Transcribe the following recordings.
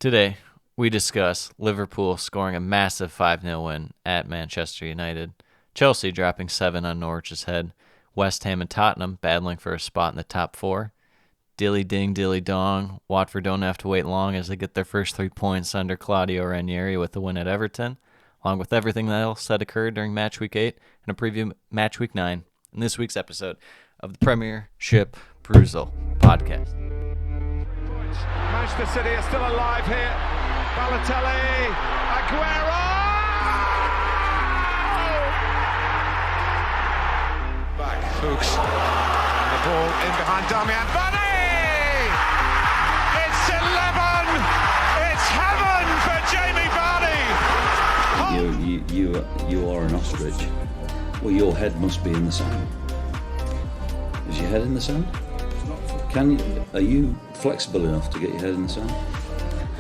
Today, we discuss Liverpool scoring a massive 5-0 win at Manchester United, Chelsea dropping 7 on Norwich's head, West Ham and Tottenham battling for a spot in the top 4, dilly ding, dilly dong, Watford don't have to wait long as they get their first 3 points under Claudio Ranieri with the win at Everton, along with everything else that occurred during Matchweek 8 and a preview Matchweek 9 in this week's episode of the Premiership Perusal podcast. Manchester City are still alive here. Balotelli, Aguero! Back, Fuchs. The ball in behind Damian Vardy! It's 11! It's heaven for Jamie Vardy! You are an ostrich. Well, your head must be in the sand. Is your head in the sand? Are you flexible enough to get your head in the sand?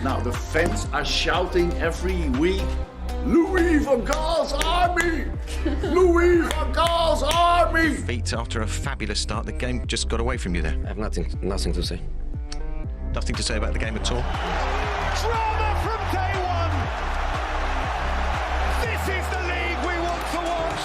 Now the fans are shouting every week, Louis van Gaal's army! Louis van Gaal's army! Feet after a fabulous start, the game just got away from you there. I have nothing to say. Nothing to say about the game at all. Drama from day one! This is the league we want to watch!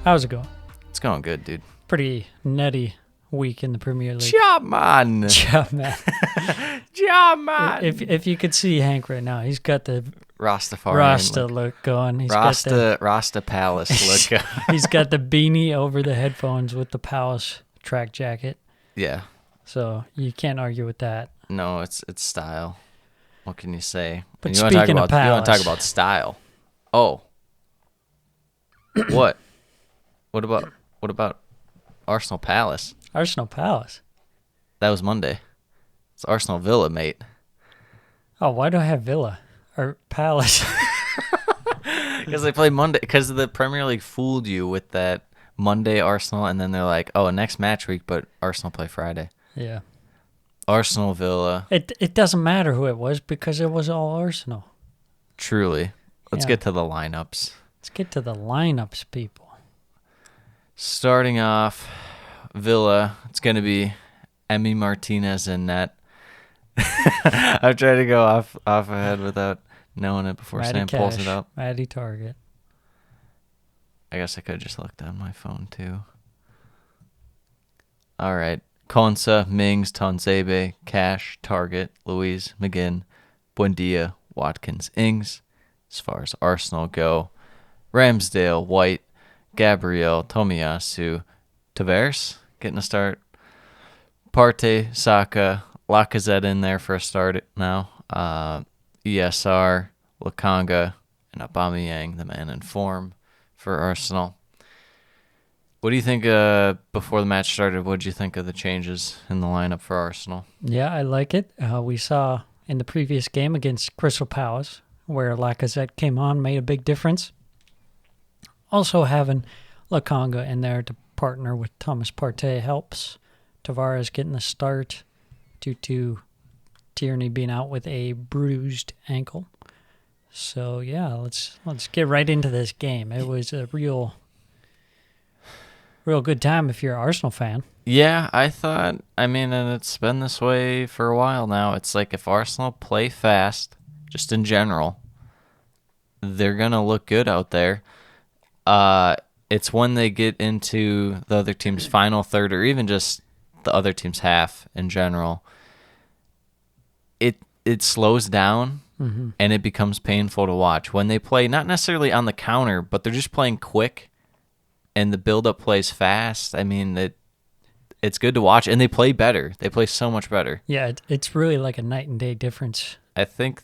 How's it going? It's going good, dude. Pretty nutty week in the Premier League. Ja, man! Yeah, man. Ja, man! If you could see Hank right now, he's got the Rastafarian Rasta look going. He's got Rasta Palace look. he's got the beanie over the headphones with the Palace track jacket. Yeah. So you can't argue with that. No, it's style. What can you say? But you want to speaking talk of about, you want to Palace. talk about style. Oh. What? What about Arsenal Palace? Arsenal Palace. That was Monday. It's Arsenal Villa, mate. Oh, why do I have Villa or Palace? Because they play Monday. Because the Premier League fooled you with that Monday Arsenal, and then they're like, oh, next match week, but Arsenal play Friday. Yeah. Arsenal Villa. It doesn't matter who it was because it was all Arsenal. Truly. Let's Yeah. get to the lineups. Let's get to the lineups, people. Starting off, Villa, it's going to be Emi Martinez in net. I'm trying to go off ahead without knowing it before Matty Sam pulls Cash, it up. Matty Target. I guess I could have just looked on my phone, too. All right. Konsa, Mings, Tonzebe, Cash, Target, Louise, McGinn, Buendia, Watkins, Ings. As far as Arsenal go, Ramsdale, White, Gabriel, Tomiyasu, Tavares getting a start. Partey, Saka, Lacazette in there for a start now. ESR, Lakanga, and Aubameyang, the man in form for Arsenal. What do you think before the match started? What did you think of the changes in the lineup for Arsenal? Yeah, I like it. We saw in the previous game against Crystal Palace where Lacazette came on, made a big difference. Also having Lakanga in there to partner with Thomas Partey helps. Tavares getting the start due to Tierney being out with a bruised ankle. So yeah, let's get right into this game. It was a real good time if you're an Arsenal fan. Yeah, and it's been this way for a while now. It's like if Arsenal play fast, just in general, they're going to look good out there. It's when they get into the other team's final third or even just the other team's half in general, it slows down and it becomes painful to watch. When they play, not necessarily on the counter, but they're just playing quick and the build-up plays fast. I mean, it's good to watch, and they play better. They play so much better. Yeah, it's really like a night and day difference. I think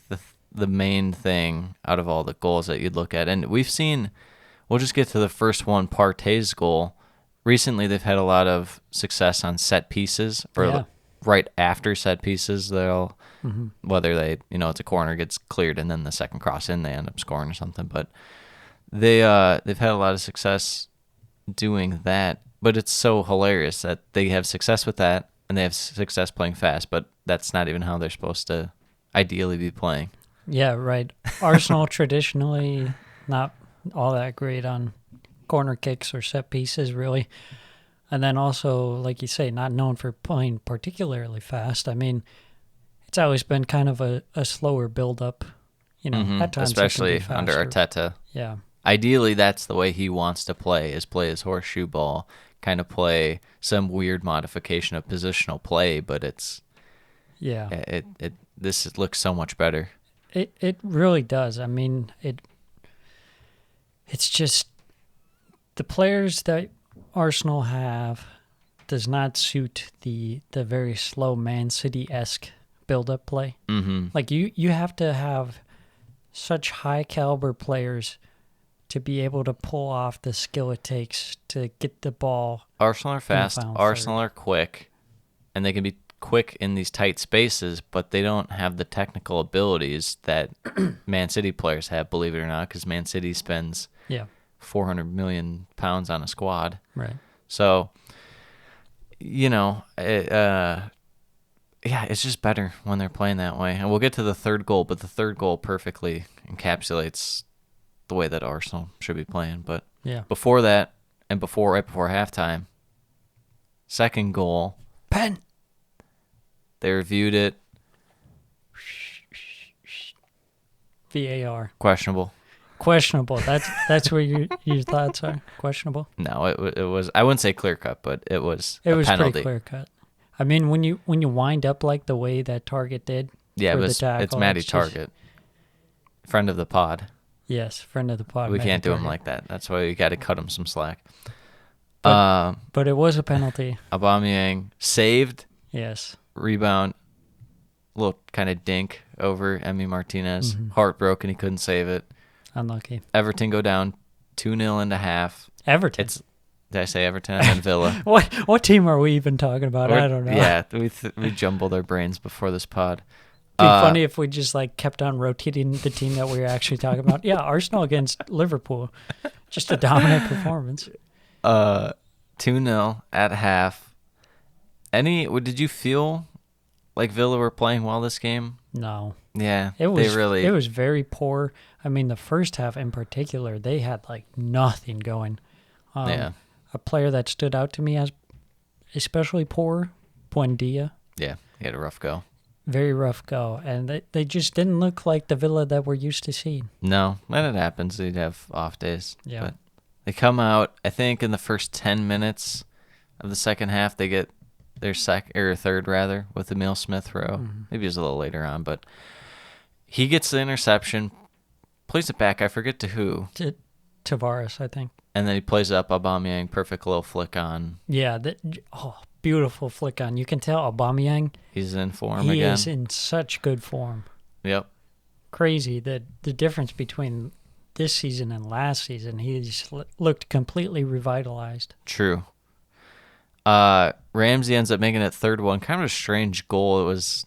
the main thing out of all the goals that you'd look at, and we've seen... We'll just get to the first one, Partey's goal. Recently, they've had a lot of success on set pieces, or right after set pieces. They'll, whether they, it's a corner gets cleared and then the second cross in, they end up scoring or something. But they've had a lot of success doing that. But it's so hilarious that they have success with that and they have success playing fast, but that's not even how they're supposed to ideally be playing. Yeah, right. Arsenal traditionally not all that great on corner kicks or set pieces, really. And then also, like you say, not known for playing particularly fast. I mean, it's always been kind of a slower build-up. At times it can especially be under faster. Arteta. Yeah. Ideally, that's the way he wants to play his horseshoe ball, kind of play some weird modification of positional play, but this looks so much better. It really does. I mean, it's just the players that Arsenal have does not suit the very slow Man City-esque build-up play. Mm-hmm. Like you have to have such high caliber players to be able to pull off the skill it takes to get the ball. Arsenal are fast, final Arsenal are quick, and they can be quick in these tight spaces, but they don't have the technical abilities that Man City players have, believe it or not, because Man City spends 400 million pounds on a squad. Right. So, it's just better when they're playing that way. And we'll get to the third goal, but the third goal perfectly encapsulates the way that Arsenal should be playing. But before that, and right before halftime, second goal, pen. they reviewed it. VAR. Questionable. That's where your thoughts are. Questionable. No, it was. I wouldn't say clear cut, but it was. It was penalty. pretty clear cut. I mean, when you wind up like the way that Target did. Yeah, for but the tackle, it's Matty Target, friend of the pod. Yes, friend of the pod. We Matty can't do him Target. like that. That's why we got to cut him some slack. But it was a penalty. Aubameyang saved. Yes. Rebound. Little kind of dink over Emi Martinez. Mm-hmm. Heartbroken he couldn't save it. Unlucky. Everton go down 2-0 into half. Everton. Did I say Everton and Villa? What team are we even talking about? I don't know. Yeah, we jumbled our brains before this pod. It'd be funny if we just kept on rotating the team that we were actually talking about. Yeah, Arsenal against Liverpool. Just a dominant performance. 2-0 at half. Did you feel like Villa were playing well this game? No. Yeah, It was it was very poor. I mean, the first half in particular, they had nothing going. A player that stood out to me as especially poor, Buendia. Yeah, he had a rough go. Very rough go, and they just didn't look like the Villa that we're used to seeing. No, when it happens, they'd have off days. Yeah. But they come out, I think in the first 10 minutes of the second half, they get their third rather, with Emile Smith Rowe. Mm-hmm. Maybe it was a little later on, but he gets the interception, plays it back, I forget to who. Tavares, I think. And then he plays it up Aubameyang, perfect little flick on. Yeah, beautiful flick on. You can tell Aubameyang. He's in form He again. is in such good form. Yep. Crazy the difference between this season and last season. He's looked completely revitalized. True. Ramsey ends up making it third one. Kind of a strange goal. It was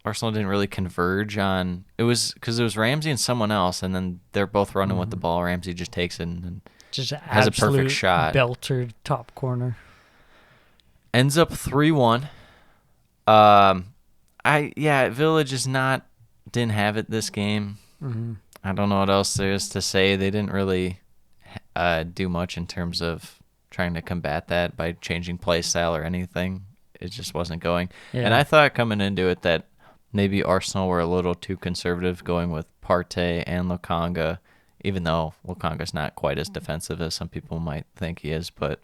Arsenal didn't really converge on. It was because it was Ramsey and someone else, and then they're both running with the ball. Ramsey just takes it and Just has a perfect shot. Belter top corner. Ends up 3-1. Villa just didn't have it this game. Mm-hmm. I don't know what else there is to say. They didn't really do much in terms of trying to combat that by changing play style or anything. It just wasn't going. Yeah. And I thought coming into it that maybe Arsenal were a little too conservative going with Partey and Lokonga, even though Lokonga's not quite as defensive as some people might think he is. But,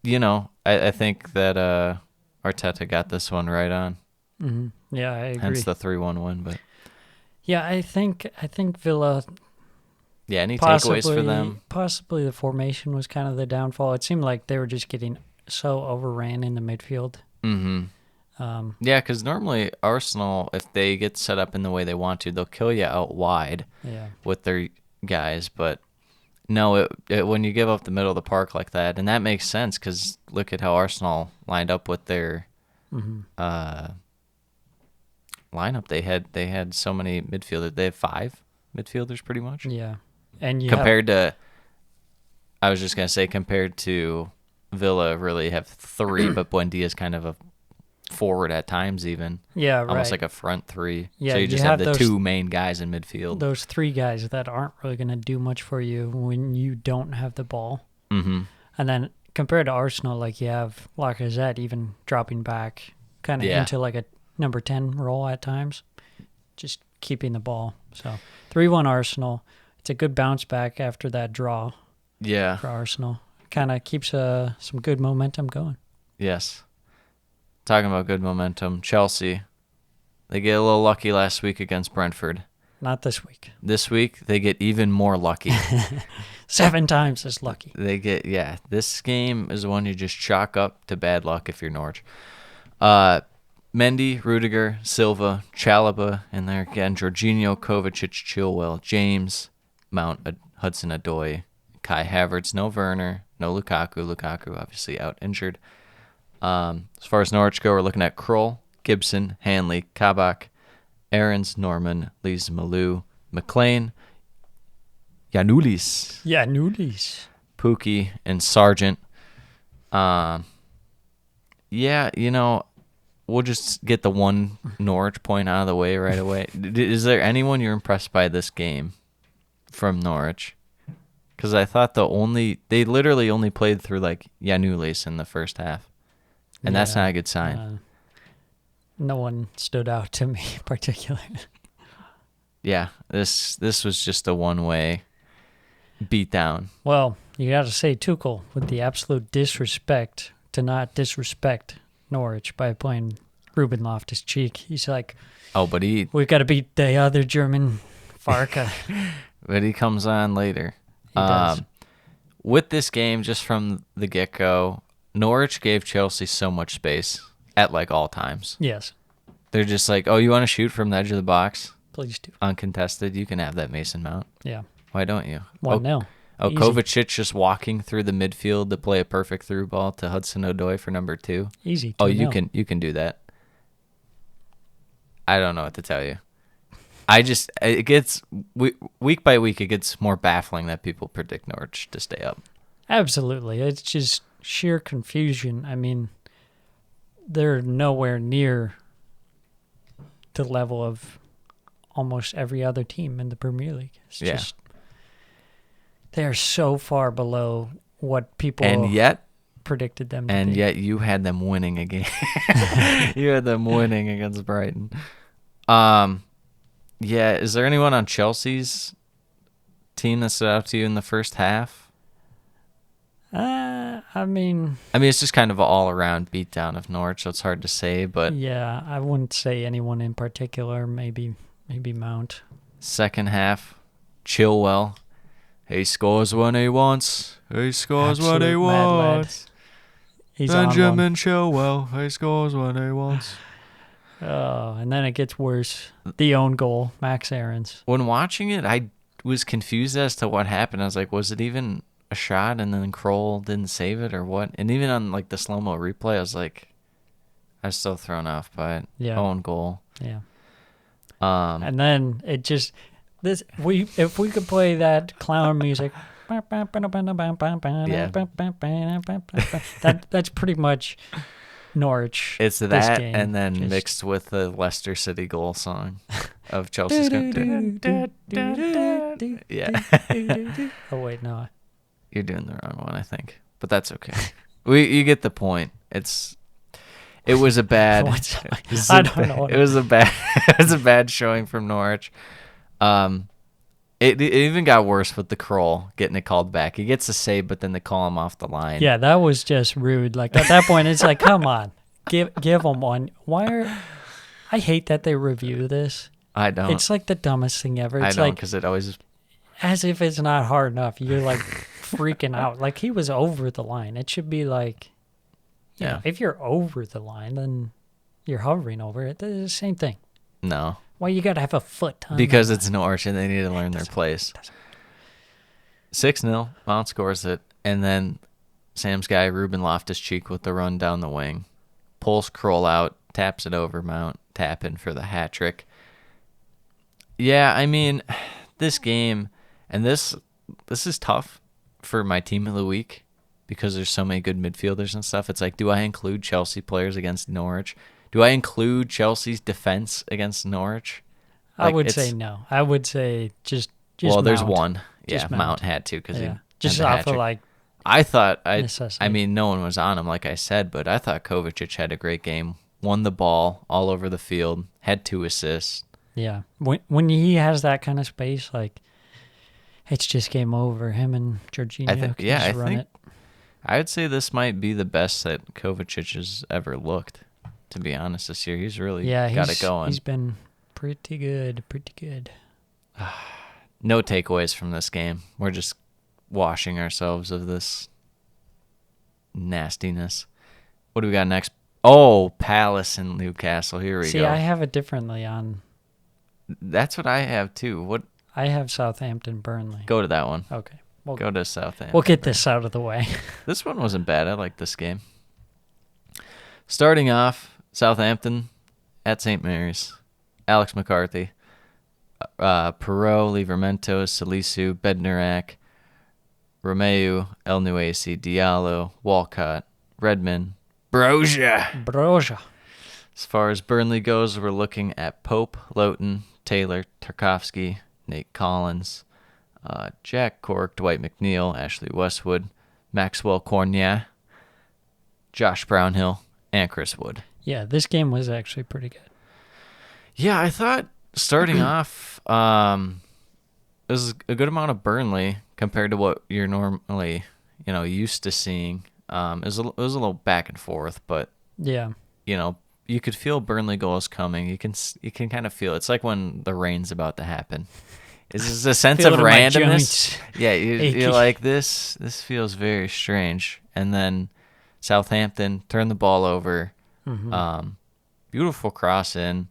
I think that Arteta got this one right on. Mm-hmm. Yeah, I agree. Hence the 3-1 win. But yeah, I think Villa. yeah, any takeaways for them? Possibly the formation was kind of the downfall. It seemed like they were just getting so overran in the midfield. Mm-hmm. Yeah, because normally Arsenal, if they get set up in the way they want to, they'll kill you out wide with their guys. But no, when you give up the middle of the park like that, and that makes sense because look at how Arsenal lined up with their lineup. They had so many midfielders. They have 5 midfielders pretty much. Yeah, and compared to Villa, really have 3, but Buendia is kind of a forward at times even. Yeah, right. Almost like a front three. Yeah, so you you just have have the those- two main guys in midfield. Those three guys that aren't really going to do much for you when you don't have the ball. Mm-hmm. And then compared to Arsenal, like you have Lacazette even dropping back kind of Yeah. into like a number 10 role at times, just keeping the ball. So 3-1 Arsenal. It's a good bounce back after that draw Yeah. for Arsenal. Kind of keeps some good momentum going. Yes. Talking about good momentum, Chelsea, they get a little lucky last week against Brentford. Not this week. This week, they get even more lucky. 7 times as lucky. This game is one you just chalk up to bad luck if you're Norwich. Mendy, Rudiger, Silva, Chalobah in there again, Jorginho, Kovacic, Chilwell, James, Mount, Hudson-Odoi, Kai Havertz, no Werner, no Lukaku. Lukaku obviously out injured. As far as Norwich go, we're looking at Kroll, Gibson, Hanley, Kabak, Aarons, Norman, Lees, Malou, McLean, Yanulis, Yeah, Nulis. Pookie, and Sargent. We'll just get the one Norwich point out of the way right away. Is there anyone you're impressed by this game from Norwich? Because I thought they literally only played through like Yanulis in the first half. And that's Yeah, not a good sign. No one stood out to me particularly. Yeah, this was just a one-way beatdown. Well, you got to say Tuchel with the absolute disrespect to not disrespect Norwich by playing Ruben Loftus-Cheek. He's like, But we've got to beat the other German Farka. he comes on later. He does. With this game, just from the get-go, Norwich gave Chelsea so much space at like all times. Yes, They're just like, oh, you want to shoot from the edge of the box? please do. Uncontested, you can have that Mason Mount. Yeah. Why don't you? 1-0. Oh, Easy. Kovacic just walking through the midfield to play a perfect through ball to Hudson-Odoi for number 2. Easy. Oh, 2-0. you can do that. I don't know what to tell you. It gets week by week, it gets more baffling that people predict Norwich to stay up. Absolutely. It's just sheer confusion. I mean, they're nowhere near the level of almost every other team in the Premier League. It's Yeah. just they're so far below what people And yet predicted them to be. yet you had them winning a game. You had them winning against Brighton. Yeah, is there anyone on Chelsea's team that stood out to you in the first half? I mean, It's just kind of an all-around beatdown of Norwich, so it's hard to say, but yeah, I wouldn't say anyone in particular. Maybe Mount. second half, Chilwell, he scores when he wants. He scores when he Absolute mad lad. wants. He's on Benjamin Chilwell, he scores when he wants. one. Oh, and then it gets worse. The own goal, Max Aarons. When watching it, I was confused as to what happened. I was like, was it even a shot and then Kroll didn't save it or what? And even on like the slow-mo replay, I was like, I was so thrown off by it. Yeah. Own goal. Yeah. And then it just if we could play that clown music, that's pretty much Norwich. It's this that game. and then Just- mixed with the Leicester City goal song of Chelsea's. Yeah. Oh wait, no. You're doing the wrong one, I think. But that's okay. You get the point. It was a bad I don't know. It was a bad showing from Norwich. It even got worse with the Kroll getting it called back. He gets a save, but then they call him off the line. Yeah, that was just rude. Like at that point, it's like, come on, give them one. I hate that they review this. I don't. It's like the dumbest thing ever. I It's don't like because it always. as if it's not hard enough. You're like freaking out. Like he was over the line. It should be like, you know, if you're over the line, then you're hovering over it. It's the same thing. No. Why you gotta have a foot on Because that? it's Norwich and they need to learn their place. 6-0, Mount scores it, and then Sam's guy, Ruben Loftus-Cheek, with the run down the wing. Pulls Kroll out, taps it over Mount, tap in for the hat trick. Yeah, I mean, this game, and this is tough for my team of the week because there's so many good midfielders and stuff. It's like, do I include Chelsea players against Norwich? Do I include Chelsea's defense against Norwich? I would say no. I would say just well, there's Mount. one. Yeah, Just Mount had to because he just had the off hat-trick. of like I thought necessity. I mean, no one was on him, like I said, but I thought Kovacic had a great game. Won the ball all over the field. Had 2 assists. yeah. When he has that kind of space, like it's just game over. Him and Jorginho can just run it. I would say this might be the best that Kovacic has ever looked. To be honest, this year he's really got it going. He's been pretty good. No takeaways from this game. We're just washing ourselves of this nastiness. What do we got next? Oh, Palace and Newcastle. Here we go. See, I have it differently on. That's what I have too. What? I have Southampton, Burnley. Go to that one. Okay. Go to Southampton. We'll get this out of the way. This one wasn't bad. I like this game. Starting off, Southampton at St. Mary's. Alex McCarthy. Perot, Livramento, Salisu, Bednarak, Romeu, El Nuesi, Diallo, Walcott, Redmond, Broja. As far as Burnley goes, we're looking at Pope, Loughton, Taylor, Tarkovsky, Nate Collins, Jack Cork, Dwight McNeil, Ashley Westwood, Maxwell Cornier, Josh Brownhill, and Chris Wood. Yeah, this game was actually pretty good. Yeah, I thought starting off, it was a good amount of Burnley compared to what you're normally, used to seeing. It was a little back and forth, but yeah, you could feel Burnley goals coming. You can kind of feel it. It's like when the rain's about to happen. It's a sense of randomness. Yeah, you're like this feels very strange. And then Southampton turned the ball over. Mm-hmm. Beautiful cross in.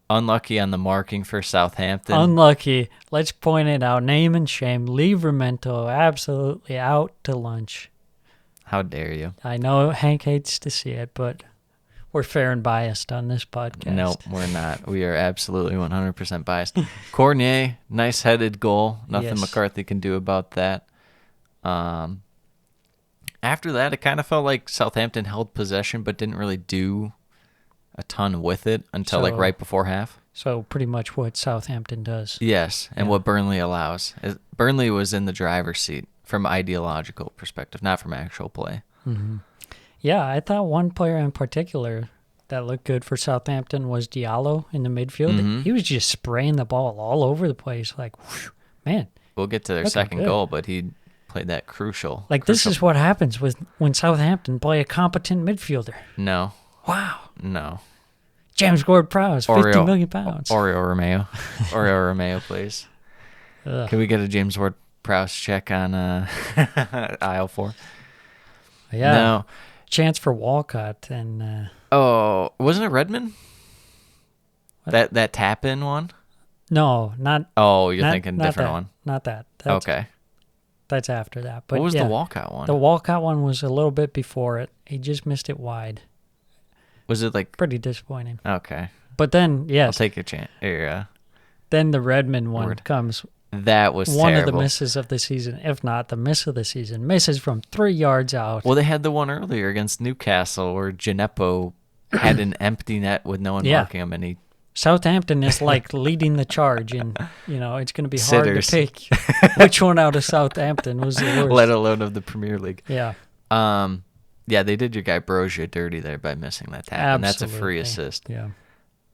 Unlucky on the marking for Southampton. Unlucky. Let's point it out. Name and shame. Livramento absolutely out to lunch. How dare you? I know Hank hates to see it, but we're fair and biased on this podcast. Nope, we're not. We are absolutely 100% biased. Cornier, nice headed goal. Nothing McCarthy can do about that. After that, it kind of felt like Southampton held possession but didn't really do a ton with it until right before half. So pretty much what Southampton does. Yes, and what Burnley allows. Burnley was in the driver's seat from ideological perspective, not from actual play. Mm-hmm. Yeah, I thought one player in particular that looked good for Southampton was Diallo in the midfield. Mm-hmm. He was just spraying the ball all over the place. Like, whew, man. We'll get to their second goal, but he played that crucial. This is what happens when Southampton play a competent midfielder. No. Wow. No. James Ward-Prowse, £50 million. Oreo Romeo, please. Ugh. Can we get a James Ward-Prowse check on aisle 4? Yeah. No. Chance for Walcott and. Wasn't it Redmond? That tap in one? No, not. Oh, you're thinking different one. Not that. Okay. That's after that. But what was the Walcott one? The Walcott one was a little bit before it. He just missed it wide. Was it like pretty disappointing? Okay. But then, yes. I'll take your chance. Then the Redmond one comes. That was one terrible. of the misses of the season, if not the miss of the season. Misses from 3 yards out. Well, they had the one earlier against Newcastle where Gineppo had an empty net with no one marking him, and he. Southampton is like leading the charge, and it's going to be hard to pick which one out of Southampton was the worst. Let alone of the Premier League. Yeah. Yeah, they did your guy Broja dirty there by missing that tap, and that's a free assist. Yeah.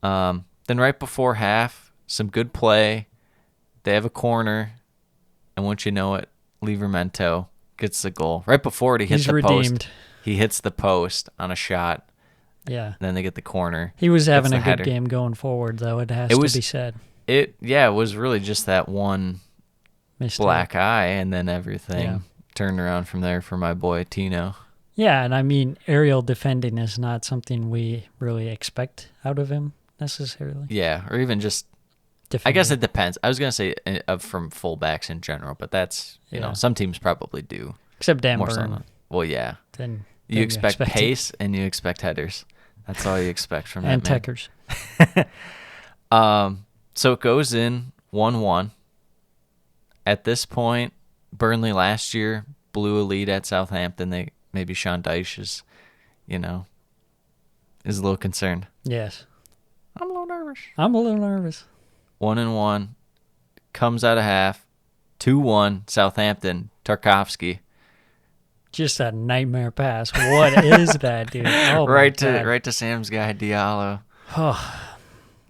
Then right before half, some good play. They have a corner, and once you know it, Livramento gets the goal. Right before it, he hits the post. He hits the post on a shot. Yeah. Then they get the corner. He was having a good game going forward, though, it has to be said. It was really just that one black eye, and then everything turned around from there for my boy Tino. Yeah, and I mean, aerial defending is not something we really expect out of him necessarily. Yeah, or even just defending. I guess it depends. I was going to say from fullbacks in general, but that's, some teams probably do. Except Dan Burn. Well, yeah. Then you expect pace and you expect headers. That's all you expect from that and man. techers. So it goes in 1-1. At this point, Burnley last year blew a lead at Southampton. Maybe Sean Dyche is, is a little concerned. Yes. I'm a little nervous. I'm a little nervous. 1-1. Comes out of half. 2-1. Southampton. Tarkovsky. Just a nightmare pass. What is that, dude? Oh, right my God. to Sam's guy, Diallo.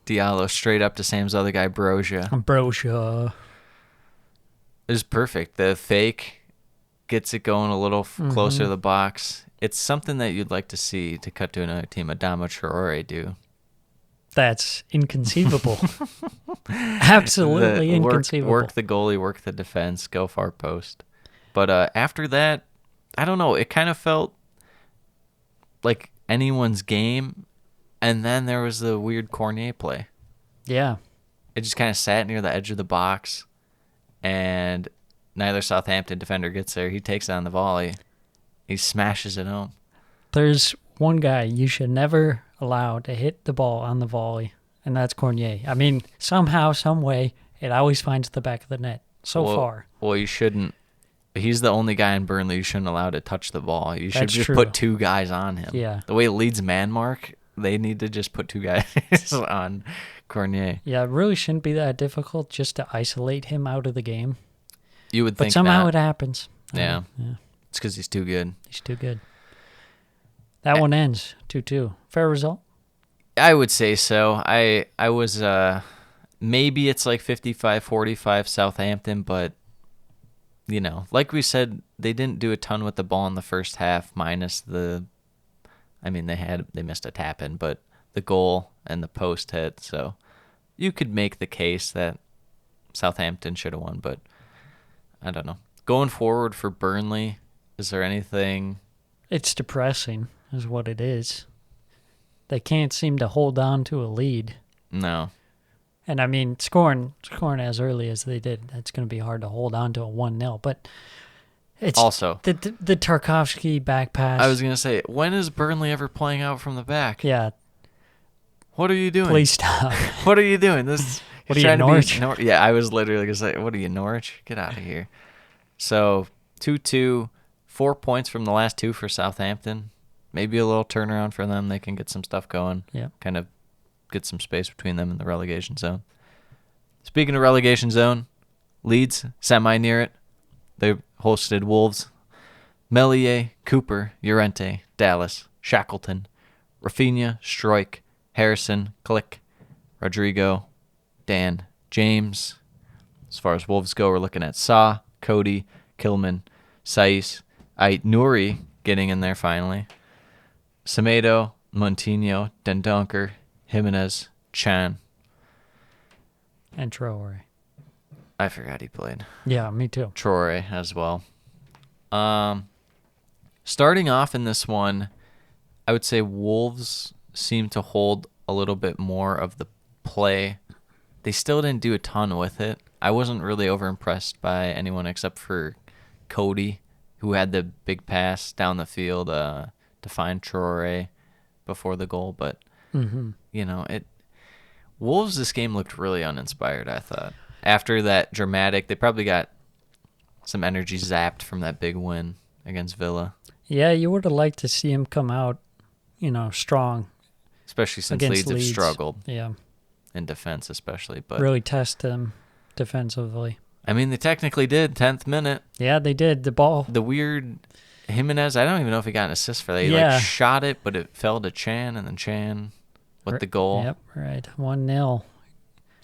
Diallo straight up to Sam's other guy, Broja. Broja. It was perfect. The fake gets it going a little closer to the box. It's something that you'd like to see to cut to another team. Adama Traore do. That's inconceivable. Absolutely inconceivable. Work the goalie, work the defense, go far post. But after that, I don't know. It kind of felt like anyone's game, and then there was the weird Cornier play. Yeah. It just kind of sat near the edge of the box, and neither Southampton defender gets there. He takes it on the volley. He smashes it home. There's one guy you should never allow to hit the ball on the volley, and that's Cornier. I mean, somehow, some way, it always finds the back of the net. Far. Well, you shouldn't. He's the only guy in Burnley you shouldn't allow to touch the ball. You should That's just true. put two guys on him. Yeah. The way Leeds man mark, they need to just put two guys on Cornier. Yeah, it really shouldn't be that difficult just to isolate him out of the game. You would think But somehow not. it happens. Yeah. Yeah. It's because he's too good. He's too good. That one ends 2-2. Fair result? I would say so. I was maybe it's like 55-45 Southampton, but you know, like we said, they didn't do a ton with the ball in the first half, minus they missed a tap in, but the goal and the post hit. So you could make the case that Southampton should have won, but I don't know. Going forward for Burnley, is there anything? It's depressing, is what it is. They can't seem to hold on to a lead. No. And I mean, scoring as early as they did, that's going to be hard to hold on to a 1-0. But it's Also, the Tarkovsky back pass. I was going to say, when is Burnley ever playing out from the back? Yeah, What are you doing? please stop. What are you doing? This. What are you're you, trying to be Norwich? Yeah, I was literally going to say, what are you, Norwich? Get out of here. So, 2-2, 4 points from the last two for Southampton. Maybe a little turnaround for them. They can get some stuff going. Yeah. Kind of get some space between them and the relegation zone. Speaking of relegation zone, Leeds, semi-near it. They hosted Wolves. Meslier, Cooper, Llorente, Dallas, Shackleton, Rafinha, Struijk, Harrison, Click, Rodrigo, Dan, James. As far as Wolves go, we're looking at Sa, Cody, Kilman, Saiz, Ait Nouri getting in there finally. Semedo, Montinho, Dendonker, Jimenez, Chan. And Traore. I forgot he played. Yeah, me too. Traore as well. Starting off in this one, I would say Wolves seem to hold a little bit more of the play. They still didn't do a ton with it. I wasn't really overimpressed by anyone except for Cody, who had the big pass down the field to find Traore before the goal. But, you know, Wolves this game looked really uninspired, I thought. After that dramatic, they probably got some energy zapped from that big win against Villa. Yeah, you would have liked to see him come out, strong. Especially since Against Leeds have Leeds. struggled Yeah, in defense especially. But really test him defensively. I mean, they technically did, 10th minute. Yeah, they did. The ball. The weird Jimenez, I don't even know if he got an assist for that. He Yeah. shot it, but it fell to Chan, and then Chan with the goal. Yep, right. 1-0.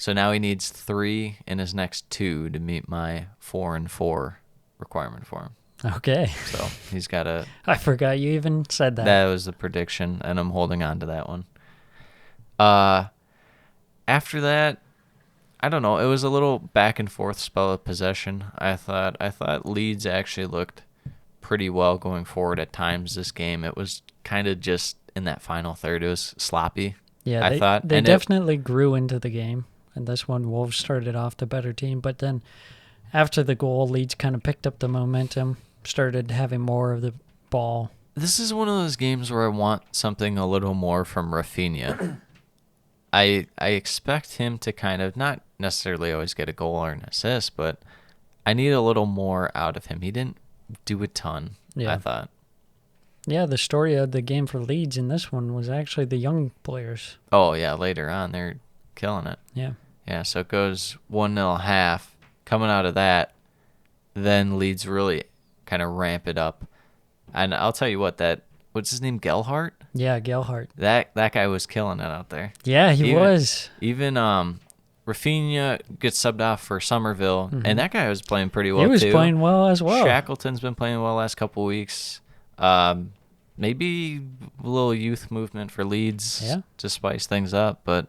So now he needs 3 in his next 2 to meet my 4-4 requirement for him. Okay. So he's got to... I forgot you even said that. That was the prediction, and I'm holding on to that one. After that, I don't know. It was a little back and forth spell of possession. I thought Leeds actually looked pretty well going forward at times this game. It was kind of just in that final third. It was sloppy. Yeah, I thought they and definitely grew into the game. And this one, Wolves started off the better team. But then after the goal, Leeds kind of picked up the momentum, started having more of the ball. This is one of those games where I want something a little more from Rafinha. I expect him to kind of not necessarily always get a goal or an assist, but I need a little more out of him. He didn't do a ton, Yeah. I thought. Yeah, the story of the game for Leeds in this one was actually the young players. Oh, yeah, later on, they're killing it. Yeah. Yeah, so it goes 1-0 half. Coming out of that, then Leeds really kind of ramp it up. And I'll tell you what, what's his name, Gelhart? Yeah, Gelhart. That guy was killing it out there. Yeah, he was. Even Rafinha gets subbed off for Somerville, and that guy was playing pretty well, He was too. playing well as well. Shackleton's been playing well last couple weeks. Maybe a little youth movement for Leeds to spice things up, but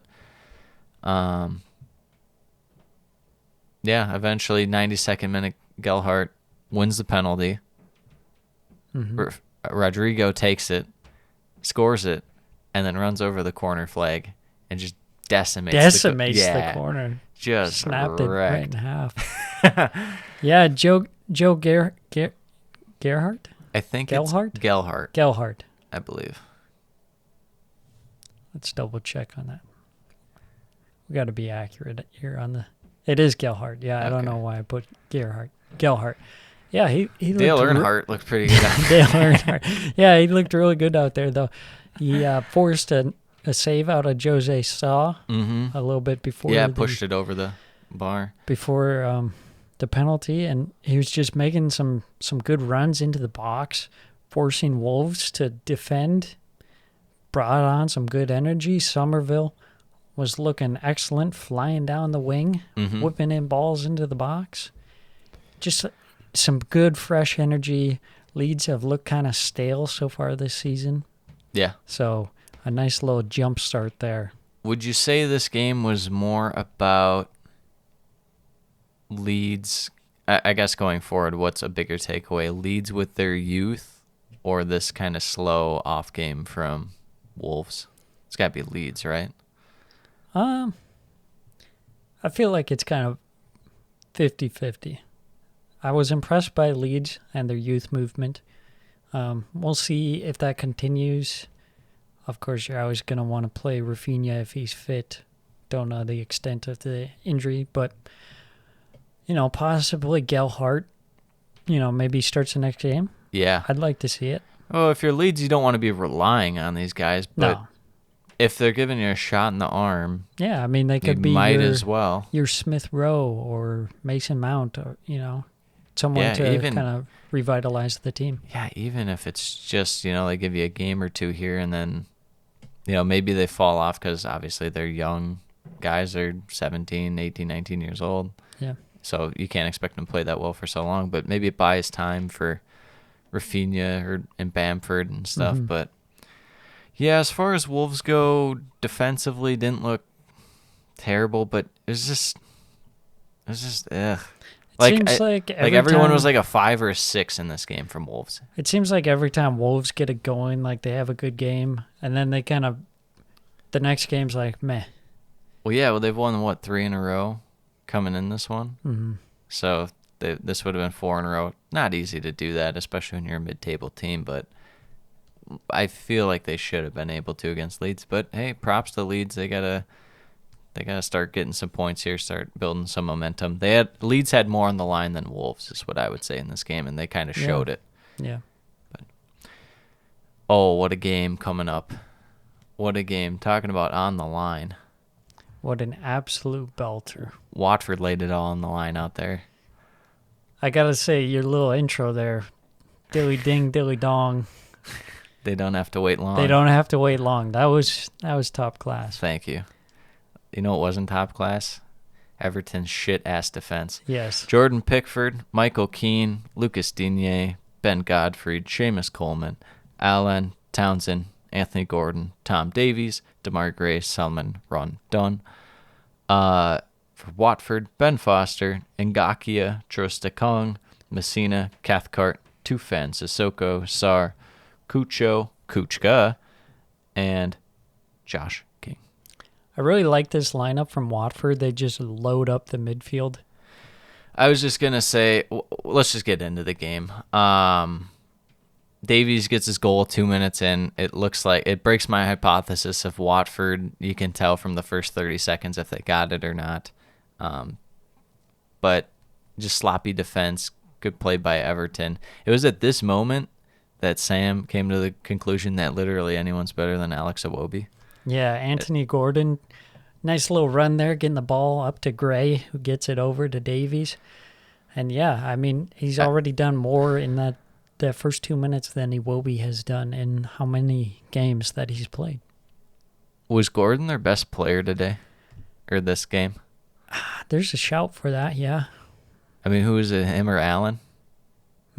eventually 92nd minute Gelhart wins the penalty. Rodrigo takes it, scores it, and then runs over the corner flag and just decimates the corner. Just snapped it wrecked. right in half. Yeah, Joe Gerhardt? I think Gelhart? it's Gelhart, Gelhart. I believe. Let's double check on that. We got to be accurate here on the. It is Gelhart. Yeah, I don't know why I put Gerhardt. Gelhart. Yeah, he Dale Earnhardt looked pretty good. Dale Earnhardt. Yeah, he looked really good out there though. He forced a save out of Jose Saw a little bit before. Yeah, pushed it over the bar before the penalty, and he was just making some good runs into the box, forcing Wolves to defend. Brought on some good energy. Somerville was looking excellent, flying down the wing, whipping in balls into the box. Just some good, fresh energy. Leeds have looked kind of stale so far this season. Yeah. So a nice little jump start there. Would you say this game was more about Leeds? I guess going forward, what's a bigger takeaway? Leeds with their youth or this kind of slow off game from Wolves? It's got to be Leeds, right? I feel like it's kind of 50-50. I was impressed by Leeds and their youth movement. We'll see if that continues. Of course, you're always going to want to play Rafinha if he's fit. Don't know the extent of the injury, but, possibly Gelhart, maybe starts the next game. Yeah. I'd like to see it. Oh, if you're Leeds, you don't want to be relying on these guys, but No. if they're giving you a shot in the arm, Yeah, I mean, they could be might as well. your Smith Rowe or Mason Mount, or, someone to even- kind of revitalize the team. Yeah, even if it's just, they give you a game or two here and then, maybe they fall off because obviously they're young guys. They're 17, 18, 19 years old. Yeah. So you can't expect them to play that well for so long, but maybe it buys time for Rafinha and Bamford and stuff. But yeah, as far as Wolves go, defensively didn't look terrible, but it was just ugh. Seems like every everyone time- was like a 5 or a 6 in this game from Wolves. It seems like every time Wolves get it going, like they have a good game, and then they kind of, the next game's like meh. Well, they've won 3 in a row coming in this one. Mm-hmm. So this would have been 4 in a row. Not easy to do that, especially when you're a mid-table team, but I feel like they should have been able to against Leeds. But hey, props to Leeds. They gotta start getting some points here, start building some momentum. Leeds had more on the line than Wolves, is what I would say in this game, and they kind of showed it. Yeah. But oh, what a game coming up! What a game! Talking about on the line. What an absolute belter. Watford laid it all on the line out there. I gotta say, your little intro there, dilly ding, dilly dong. They don't have to wait long. They don't have to wait long. That was top class. Thank you. You know what wasn't top class? Everton's shit-ass defense. Yes. Jordan Pickford, Michael Keane, Lucas Digne, Ben Godfrey, Seamus Coleman, Alan Townsend, Anthony Gordon, Tom Davies, DeMar Gray, Salman Rondon. For Watford, Ben Foster, Ngakia, Trostakong, Messina, Cathcart, Tufan, Sissoko, Sar, Kuchka, and Josh King. I really like this lineup from Watford. They just load up the midfield. I was just going to say, let's just get into the game. Davies gets his goal 2 minutes in. It looks like it breaks my hypothesis of Watford. You can tell from the first 30 seconds if they got it or not. But just sloppy defense, good play by Everton. It was at this moment that Sam came to the conclusion that literally anyone's better than Alex Iwobi. Yeah, Anthony Gordon, nice little run there, getting the ball up to Gray, who gets it over to Davies. And yeah, I mean, he's already done more in that first 2 minutes than Iwobi has done in how many games that he's played. Was Gordon their best player today? Or this game? There's a shout for that, yeah. I mean, who was it, him or Allen? I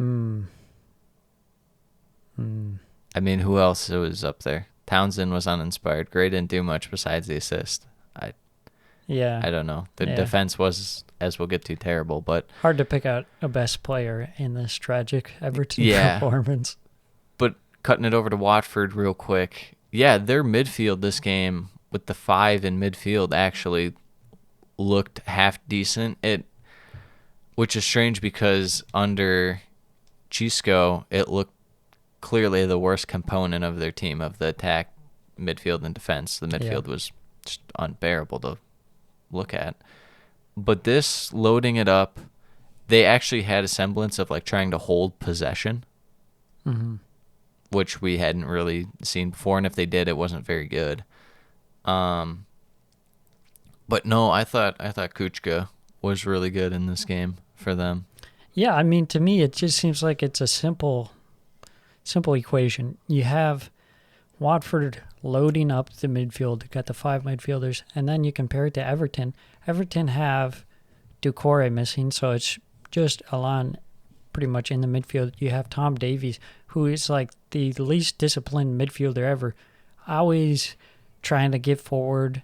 mean, who else was up there? Townsend was uninspired. Gray didn't do much besides the assist. I don't know. The defense was, as we'll get to, terrible, but hard to pick out a best player in this tragic Everton performance. But cutting it over to Watford real quick. Yeah, their midfield this game with the 5 in midfield actually looked half decent. Which is strange because under Chisco, it looked clearly the worst component of their team, of the attack, midfield, and defense. The midfield was just unbearable to look at. But this, loading it up, they actually had a semblance of like trying to hold possession, which we hadn't really seen before. And if they did, it wasn't very good. But no, I thought Kuchka was really good in this game for them. Yeah, I mean, to me, it just seems like it's a simple equation. You have Watford loading up the midfield, got the 5 midfielders, and then you compare it to Everton. Everton have Doucouré missing, so it's just Allan pretty much in the midfield. You have Tom Davies, who is like the least disciplined midfielder ever, always trying to get forward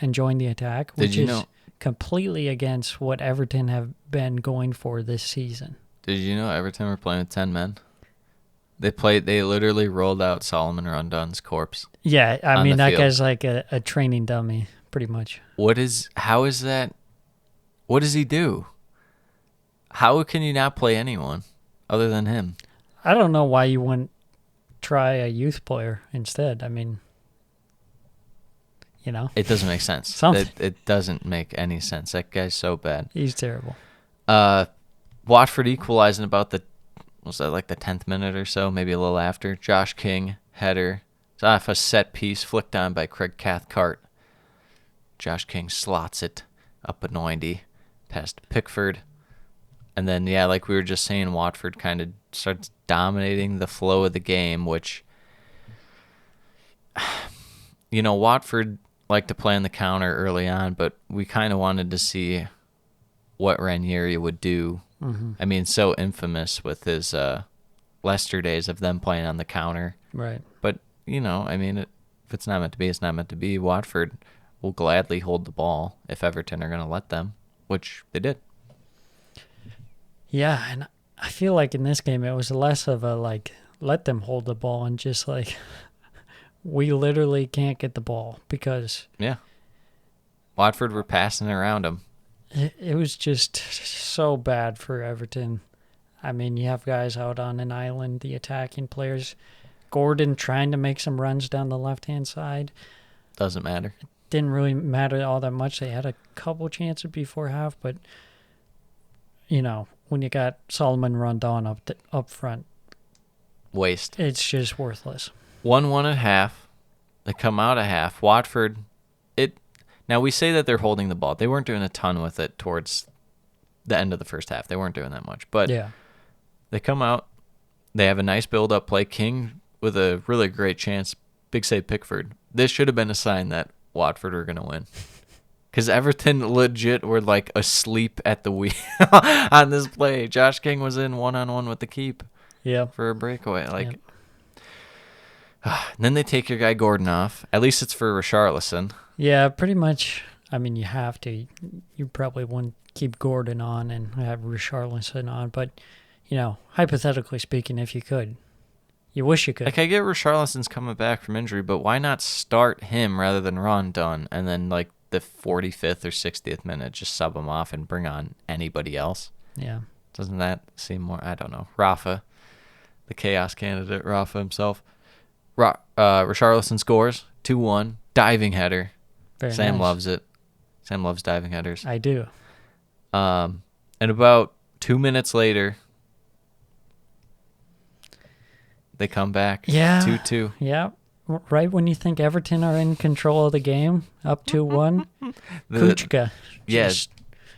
and join the attack, which is completely against what Everton have been going for this season. Did you know Everton were playing with 10 men? They literally rolled out Solomon Rondon's corpse. Yeah, I mean, that guy's like a training dummy, pretty much. How is that? What does he do? How can you not play anyone other than him? I don't know why you wouldn't try a youth player instead. I mean, you know. It doesn't make sense. It doesn't make any sense. That guy's so bad. He's terrible. Watford equalizing about was that like the 10th minute or so, maybe a little after. Josh King, header. It's off a set piece, flicked on by Craig Cathcart. Josh King slots it up a 90 past Pickford. And then, yeah, like we were just saying, Watford kind of starts dominating the flow of the game, which, you know, Watford liked to play on the counter early on, but we kind of wanted to see what Ranieri would do. I mean, so infamous with his Leicester days of them playing on the counter. Right. But, you know, I mean, if it's not meant to be, it's not meant to be. Watford will gladly hold the ball if Everton are going to let them, which they did. Yeah, and I feel like in this game it was less of a, like, let them hold the ball and just, like, we literally can't get the ball because... Yeah. Watford were passing around them. It was just so bad for Everton. I mean, you have guys out on an island, the attacking players. Gordon trying to make some runs down the left-hand side. Doesn't matter. It didn't really matter all that much. They had a couple chances before half, but, you know, when you got Solomon Rondon up front. Waste. It's just worthless. 1-1 at half. They come out at half. Watford, now we say that they're holding the ball. They weren't doing a ton with it towards the end of the first half. They weren't doing that much. But yeah, they come out. They have a nice build-up play. King with a really great chance. Big save Pickford. This should have been a sign that Watford were going to win. Because Everton legit were like asleep at the wheel on this play. Josh King was in one-on-one with the keep for a breakaway. Like, then they take your guy Gordon off. At least it's for Richarlison. Yeah, pretty much. I mean, you have to. You probably wouldn't keep Gordon on and have Richarlison on, but, you know, hypothetically speaking, if you could, you wish you could. Like, I get Richarlison's coming back from injury, but why not start him rather than Rondon and then, like, the 45th or 60th minute, just sub him off and bring on anybody else? Yeah. Doesn't that seem more, I don't know. Rafa, the chaos candidate, Rafa himself. Richarlison scores, 2-1, diving header. Very Sam nice. loves it. Sam loves diving headers. I do. And about 2 minutes later, They come back. Yeah. 2-2. Yeah. Right when you think Everton are in control of the game, up 2-1, Kuchka. Yeah,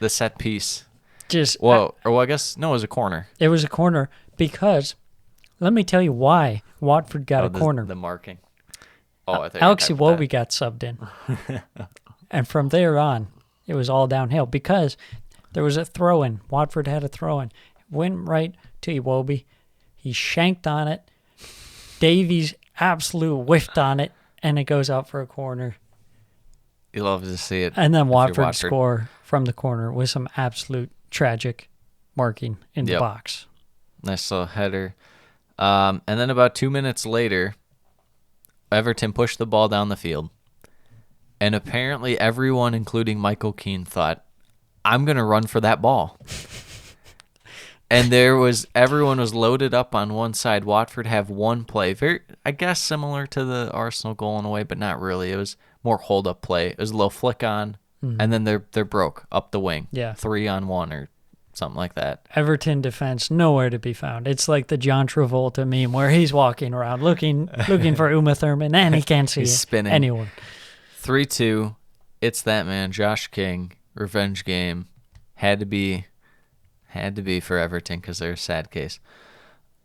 the set piece. Just Well, I guess, no, it was a corner. It was a corner because, let me tell you why Watford got a corner. The marking. Oh, I think Alex Iwobi got subbed in. And from there on, it was all downhill because there was a throw-in. Watford had a throw-in. Went right to Iwobi. He shanked on it. Davies absolute whiffed on it, and it goes out for a corner. You love to see it. And then Watford score from the corner with some absolute tragic marking in the box. Nice little header. And then about 2 minutes later, Everton pushed the ball down the field. And apparently everyone, including Michael Keane, thought, I'm going to run for that ball. And everyone was loaded up on one side. Watford have one play, very, I guess, similar to the Arsenal goal in a way, but not really. It was more hold-up play. It was a little flick on, and then they're broke up the wing. Yeah. 3-on-1 or something like that. Everton defense nowhere to be found. It's like the John Travolta meme where he's walking around looking for Uma Thurman, and he can't see spinning. anyone. 3-2. It's that man, Josh King. Revenge game. Had to be for Everton because they're a sad case.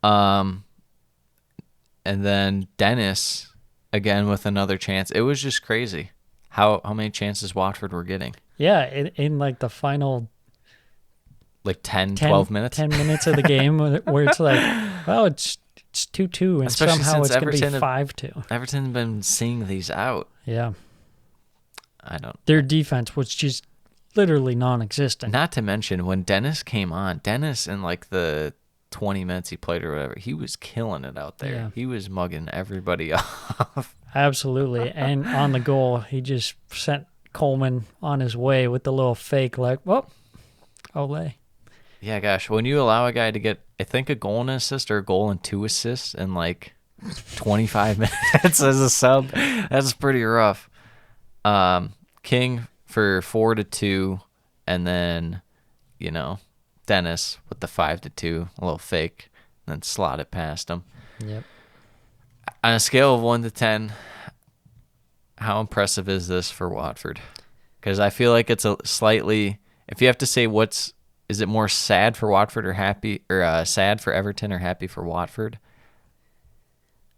And then Dennis again with another chance. It was just crazy how many chances Watford were getting. Yeah, in like the final like 12 minutes. 10 minutes of the game where it's like, well, it's 2-2 and Especially somehow since it's going to be Everton 5-2. Everton have been seeing these out. Yeah. Their defense was just literally non-existent. Not to mention when Dennis came on, Dennis in like the 20 minutes he played or whatever, he was killing it out there. Yeah. He was mugging everybody off. Absolutely. And on the goal, he just sent Coleman on his way with the little fake like, well, ole. Yeah, gosh, when you allow a guy to get, I think, a goal and an assist or a goal and 2 assists in like 25 minutes as a sub, that's pretty rough. King for 4-2, and then, Dennis with the 5-2, a little fake, and then slot it past him. Yep. On a scale of 1 to 10, how impressive is this for Watford? Because I feel like it's a slightly, if you have to say is it more sad for Watford or happy, or sad for Everton or happy for Watford?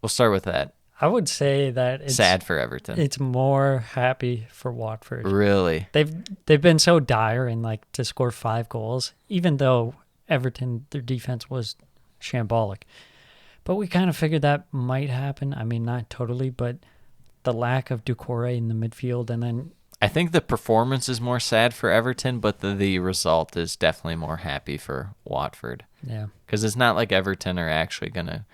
We'll start with that. I would say that it's sad for Everton. It's more happy for Watford. Really? They've been so dire in like to score 5 goals, even though Everton, their defense was shambolic. But we kind of figured that might happen. I mean, not totally, but the lack of Doucouré in the midfield, and then I think the performance is more sad for Everton, but the result is definitely more happy for Watford. Yeah. Because it's not like Everton are actually going to...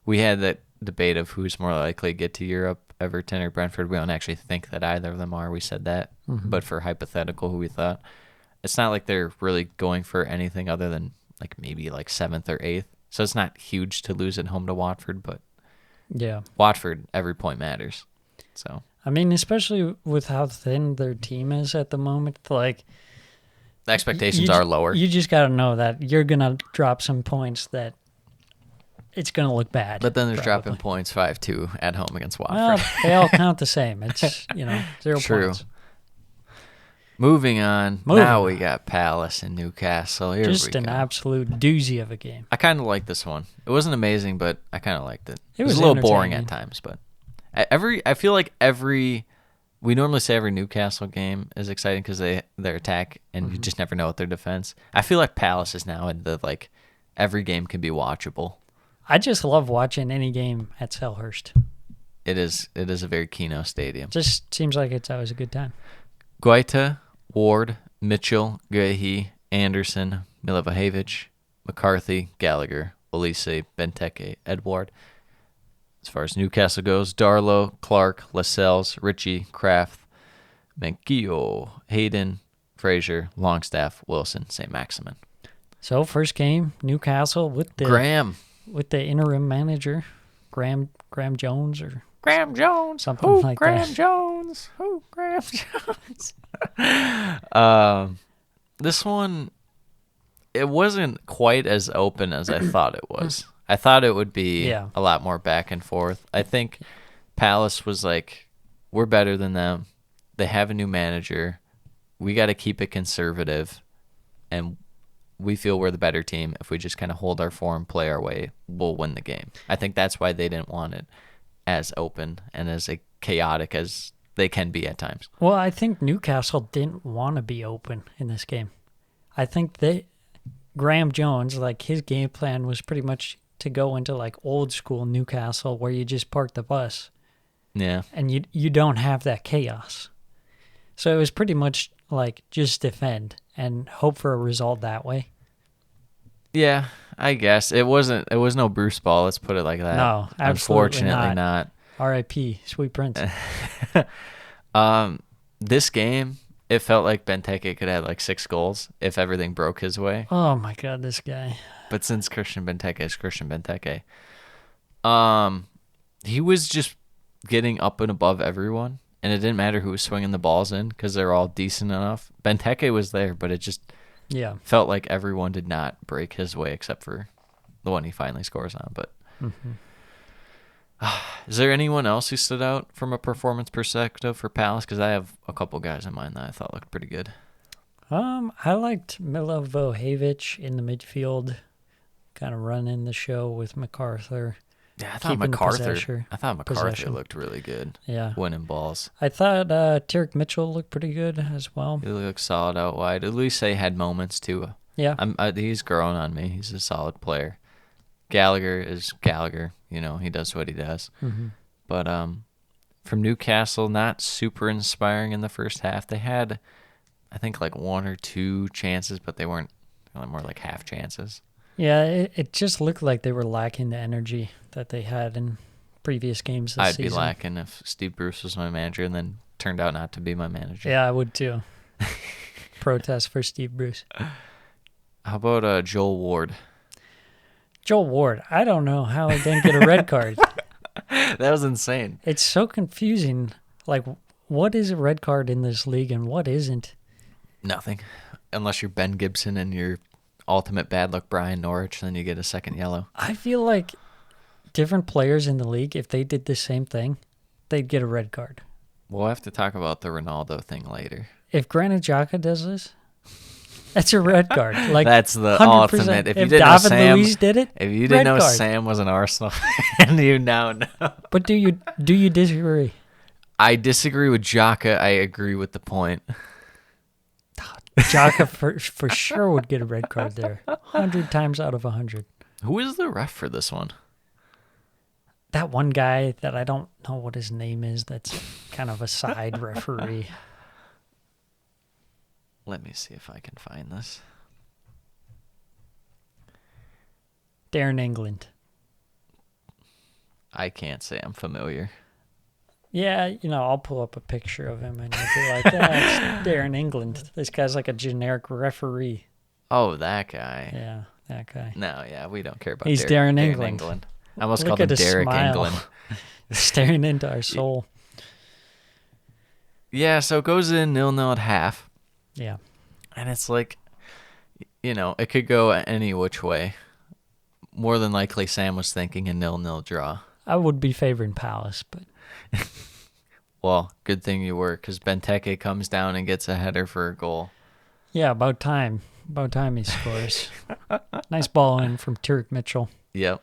We had that debate of who's more likely to get to Europe, Everton or Brentford. We don't actually think that either of them are. We said that. Mm-hmm. But for hypothetical, who we thought, it's not like they're really going for anything other than like maybe like 7th or 8th. So it's not huge to lose at home to Watford, but yeah, Watford, every point matters. So I mean, especially with how thin their team is at the moment, like the expectations are lower. You just got to know that you're gonna drop some points that it's gonna look bad. But then they're dropping points 5-2 at home against Watford. Well, they all count the same. It's 0 True. points. Moving on. Now we got Palace and Newcastle. Here just we an go. absolute doozy of a game. I kind of like this one. It wasn't amazing, but I kind of liked it. It was was a little boring entertaining. at times, but I feel like we normally say every Newcastle game is exciting because their attack and you just never know with their defense. I feel like Palace is now in the like every game can be watchable. I just love watching any game at Selhurst. It is a very Keno stadium. Just seems like it's always a good time. Guaita, Ward, Mitchell, Guehi, Anderson, Milivojevic, McCarthy, Gallagher, Olise, Benteke, Edward. As far as Newcastle goes, Darlow, Clark, Lascelles, Ritchie, Kraft, Manquillo, Hayden, Frazier, Longstaff, Wilson, St. Maximin. So first game, Newcastle with the interim manager, Graham Jones or Graham Jones, something like that. Jones, Graham Jones. This one, it wasn't quite as open as I thought it was. I thought it would be Yeah. a lot more back and forth. I think Palace was like, we're better than them. They have a new manager. We got to keep it conservative, and we feel we're the better team. If we just kind of hold our form, play our way, we'll win the game. I think that's why they didn't want it as open and as chaotic as they can be at times. Well, I think Newcastle didn't want to be open in this game. I think Graham Jones, like his game plan was pretty much to go into like old school Newcastle where you just park the bus. Yeah. And you don't have that chaos. So it was pretty much like just defend and hope for a result that way. Yeah, I guess. It was no Bruce Ball, let's put it like that. No, absolutely Unfortunately not. R.I.P. Sweet Prince. This game, it felt like Benteke could have like 6 goals if everything broke his way. Oh my God, this guy. But since Christian Benteke is Christian Benteke, he was just getting up and above everyone, and it didn't matter who was swinging the balls in because they're all decent enough. Benteke was there, but it just felt like everyone did not break his way except for the one he finally scores on. But is there anyone else who stood out from a performance perspective for Palace? Because I have a couple guys in mind that I thought looked pretty good. I liked Milivojevic in the midfield, kind of running the show with MacArthur. Yeah, I thought keeping the MacArthur possession. looked really good. Yeah. Winning balls. I thought Tariq Mitchell looked pretty good as well. He looked solid out wide. Elise had moments too. Yeah. He's growing on me. He's a solid player. Gallagher is Gallagher. You know, he does what he does. Mm-hmm. But from Newcastle, not super inspiring in the first half. They had, I think, like 1 or 2 chances, but they weren't more like half chances. Yeah, it just looked like they were lacking the energy that they had in previous games this season. I'd be lacking if Steve Bruce was my manager and then turned out not to be my manager. Yeah, I would too. Protest for Steve Bruce. How about Joel Ward? Joel Ward, I don't know how he didn't get a red card. That was insane. It's so confusing. Like, what is a red card in this league and what isn't? Nothing. Unless you're Ben Gibson and you're ultimate bad luck Brian Norwich, then you get a second yellow. I feel like different players in the league, if they did the same thing, they'd get a red card. We'll have to talk about the Ronaldo thing later. If Granit Xhaka does this, that's a red card. Like that's the 100%. ultimate. If you didn't David know Sam, Luiz did it, if you didn't know red card. Sam was an Arsenal fan, you now know. But do you disagree? I disagree with Xhaka. I agree with the point. Xhaka for sure would get a red card there. 100 times out of 100. Who is the ref for this one? That one guy that I don't know what his name is, that's kind of a side referee. Let me see if I can find this. Darren England. I can't say I'm familiar. Yeah, I'll pull up a picture of him and you'll be like, it's Darren England. This guy's like a generic referee. Oh, that guy. Yeah, that guy. No, yeah, we don't care about He's Darren England. I almost Look called him at his Derek smile. England. Staring into our soul. Yeah, so it goes in 0-0 at half. Yeah. And it's like, it could go any which way. More than likely, Sam was thinking a 0-0 draw. I would be favoring Palace, but... Well, good thing you were, because Benteke comes down and gets a header for a goal. Yeah, about time. About time he scores. Nice ball in from Tariq Mitchell. Yep.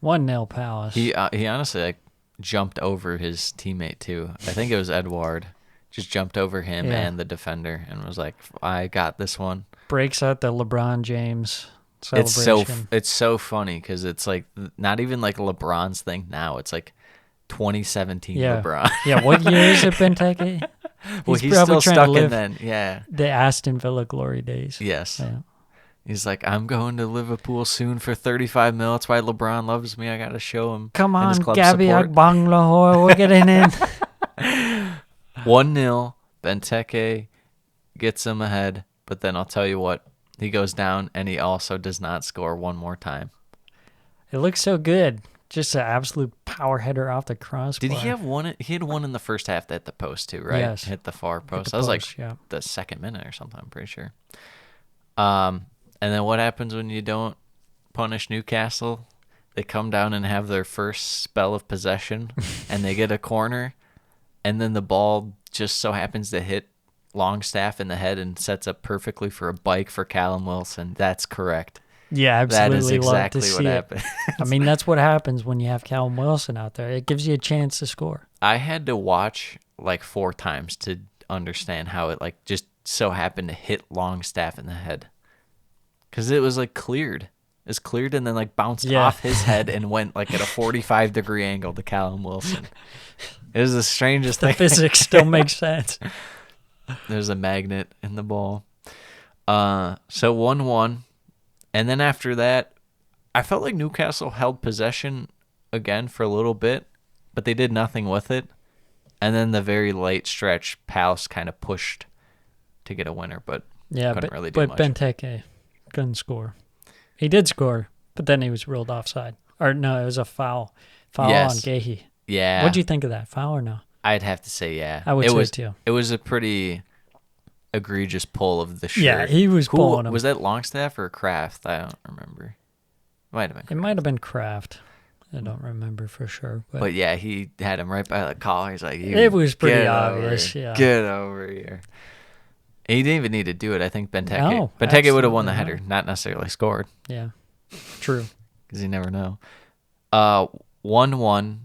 1-0 Palace. He honestly jumped over his teammate, too. I think it was Edouard. Just jumped over him and the defender and was like, I got this one. Breaks out the LeBron James celebration. It's so funny because it's like not even like LeBron's thing now. It's like 2017 LeBron. Yeah, what year is it, Benteke? Well, he's still stuck in then. Yeah. The Aston Villa glory days. Yes. Yeah. He's like, I'm going to Liverpool soon for 35 mil. That's why LeBron loves me. I got to show him. Come on, his club Gabby support. Agbonlahor, we're getting in. 1-0. Benteke gets him ahead. But then I'll tell you what. He goes down, and he also does not score one more time. It looks so good. Just an absolute power header off the crossbar. Did he have one? He had one in the first half that hit the post too, right? Yes. Hit the far post. the That was post, like the second minute or something, I'm pretty sure. And then what happens when you don't punish Newcastle. They come down and have their first spell of possession, and they get a corner, and then the ball just so happens to hit Longstaff in the head and sets up perfectly for a bike for Callum Wilson. That's correct. Yeah, absolutely. That is exactly love to what see happened. it. I mean, that's what happens when you have Callum Wilson out there. It gives you a chance to score. I had to watch like 4 times to understand how it like just so happened to hit Longstaff in the head. Because it was like cleared. It was cleared and then like bounced off his head and went like at a 45-degree angle to Callum Wilson. It was the strangest The thing. physics don't make sense. There's a magnet in the ball. So 1-1. And then after that, I felt like Newcastle held possession again for a little bit, but they did nothing with it. And then the very late stretch, Palace kind of pushed to get a winner, but couldn't really do much. Benteke couldn't score. He did score, but then he was ruled offside. Or no, it was a foul. Foul Yes. on Gahey. Yeah. What'd you think of that? Foul or no? I'd have to say yeah. I would say too. It was a pretty egregious pull of the shirt. Yeah, he was pulling him. Was that Longstaff or Kraft? I don't remember. Might have been. It might have been Kraft. I don't remember for sure. But yeah, he had him right by the collar. He's like, it was pretty "Get obvious, over, yeah. Get over here." He didn't even need to do it. I think Benteke. No, Benteke would have won the absolutely header, not necessarily scored, yeah, true. because you never know. 1-1.